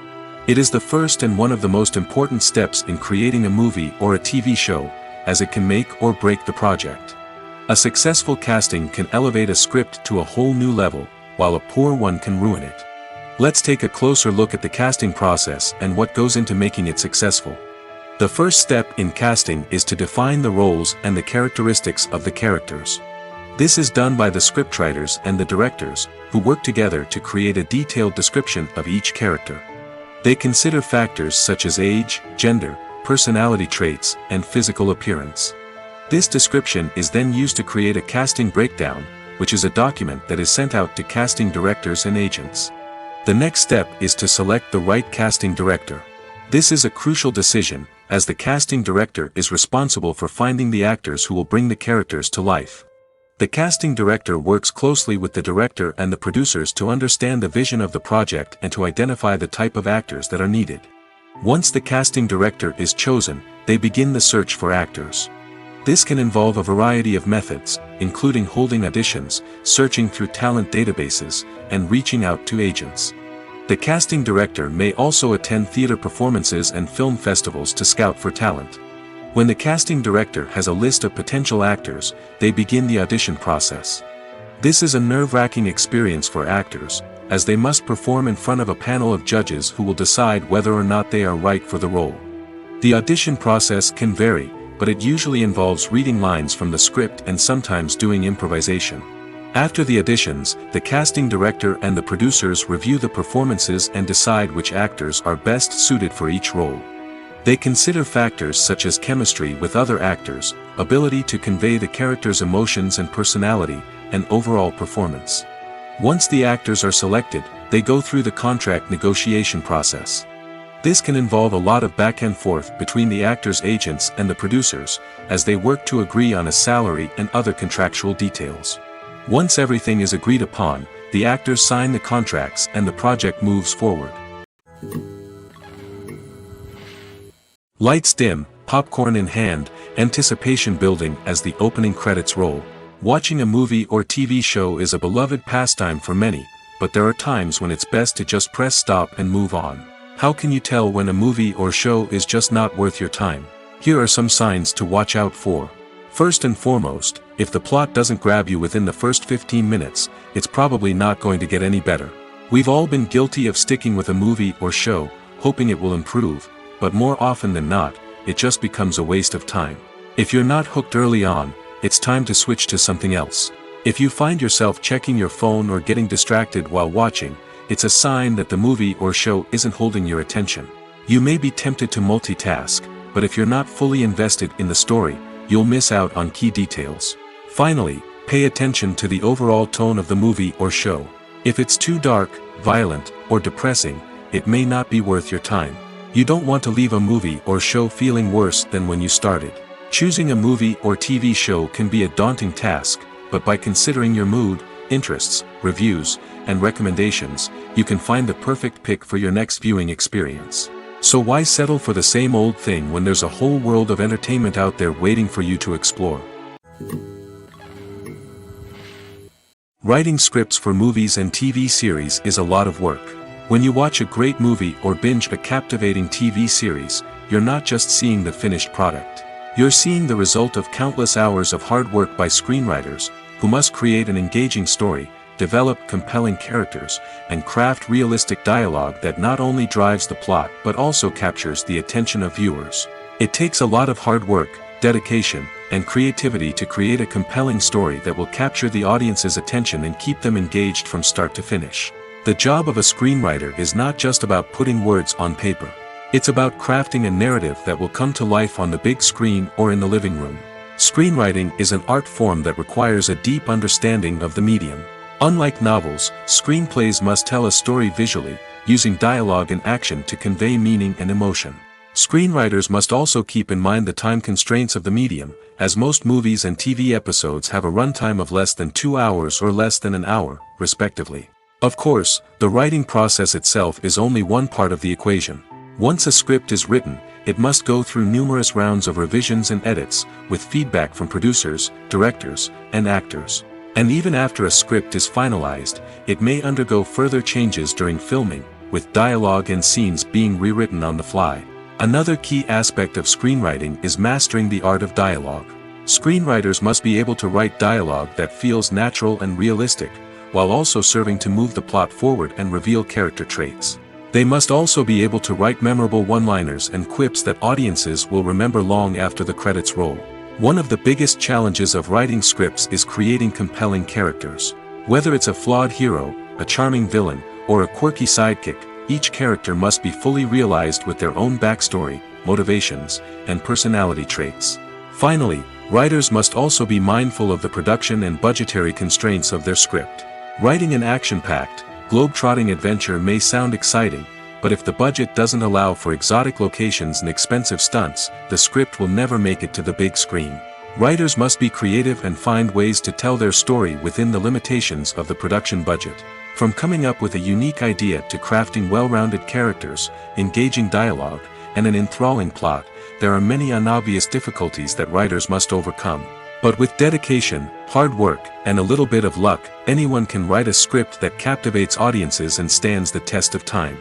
[SPEAKER 2] It is the first and one of the most important steps in creating a movie or a TV show, as it can make or break the project. A successful casting can elevate a script to a whole new level, while a poor one can ruin it. Let's take a closer look at the casting process and what goes into making it successful. The first step in casting is to define the roles and the characteristics of the characters. This is done by the scriptwriters and the directors, who work together to create a detailed description of each character. They consider factors such as age, gender, personality traits, and physical appearance. This description is then used to create a casting breakdown, which is a document that is sent out to casting directors and agents. The next step is to select the right casting director. This is a crucial decision, as the casting director is responsible for finding the actors who will bring the characters to life. The casting director works closely with the director and the producers to understand the vision of the project and to identify the type of actors that are needed. Once the casting director is chosen, they begin the search for actors. This can involve a variety of methods, including holding auditions, searching through talent databases, and reaching out to agents. The casting director may also attend theater performances and film festivals to scout for talent. When the casting director has a list of potential actors, they begin the audition process. This is a nerve-wracking experience for actors, as they must perform in front of a panel of judges who will decide whether or not they are right for the role. The audition process can vary, but it usually involves reading lines from the script and sometimes doing improvisation. After the auditions, the casting director and the producers review the performances and decide which actors are best suited for each role. They consider factors such as chemistry with other actors, ability to convey the character's emotions and personality, and overall performance. Once the actors are selected, they go through the contract negotiation process. This can involve a lot of back and forth between the actors' agents and the producers, as they work to agree on a salary and other contractual details. Once everything is agreed upon, the actors sign the contracts and the project moves forward. Lights dim, popcorn in hand, anticipation building as the opening credits roll. Watching a movie or TV show is a beloved pastime for many, but there are times when it's best to just press stop and move on. How can you tell when a movie or show is just not worth your time? Here are some signs to watch out for. First and foremost, if the plot doesn't grab you within the first 15 minutes, it's probably not going to get any better. We've all been guilty of sticking with a movie or show, hoping it will improve, but more often than not, it just becomes a waste of time. If you're not hooked early on, it's time to switch to something else. If you find yourself checking your phone or getting distracted while watching, it's a sign that the movie or show isn't holding your attention. You may be tempted to multitask, but if you're not fully invested in the story, you'll miss out on key details. Finally, pay attention to the overall tone of the movie or show. If it's too dark, violent, or depressing, it may not be worth your time. You don't want to leave a movie or show feeling worse than when you started. Choosing a movie or TV show can be a daunting task, but by considering your mood, interests, reviews, and recommendations, you can find the perfect pick for your next viewing experience. So why settle for the same old thing when there's a whole world of entertainment out there waiting for you to explore? Writing scripts for movies and TV series is a lot of work. When you watch a great movie or binge a captivating TV series, you're not just seeing the finished product. You're seeing the result of countless hours of hard work by screenwriters, who must create an engaging story, develop compelling characters, and craft realistic dialogue that not only drives the plot but also captures the attention of viewers. It takes a lot of hard work, dedication, and creativity to create a compelling story that will capture the audience's attention and keep them engaged from start to finish. The job of a screenwriter is not just about putting words on paper. It's about crafting a narrative that will come to life on the big screen or in the living room. Screenwriting is an art form that requires a deep understanding of the medium. Unlike novels, screenplays must tell a story visually, using dialogue and action to convey meaning and emotion. Screenwriters must also keep in mind the time constraints of the medium, as most movies and TV episodes have a runtime of less than 2 hours or less than an hour, respectively. Of course, the writing process itself is only one part of the equation. Once a script is written, it must go through numerous rounds of revisions and edits, with feedback from producers, directors, and actors. And even after a script is finalized, it may undergo further changes during filming, with dialogue and scenes being rewritten on the fly. Another key aspect of screenwriting is mastering the art of dialogue. Screenwriters must be able to write dialogue that feels natural and realistic, while also serving to move the plot forward and reveal character traits. They must also be able to write memorable one-liners and quips that audiences will remember long after the credits roll. One of the biggest challenges of writing scripts is creating compelling characters. Whether it's a flawed hero, a charming villain, or a quirky sidekick, each character must be fully realized with their own backstory, motivations, and personality traits. Finally, writers must also be mindful of the production and budgetary constraints of their script. Writing an action-packed, globe-trotting adventure may sound exciting, but if the budget doesn't allow for exotic locations and expensive stunts, the script will never make it to the big screen. Writers must be creative and find ways to tell their story within the limitations of the production budget. From coming up with a unique idea to crafting well-rounded characters, engaging dialogue, and an enthralling plot, there are many unobvious difficulties that writers must overcome. But with dedication, hard work, and a little bit of luck, anyone can write a script that captivates audiences and stands the test of time.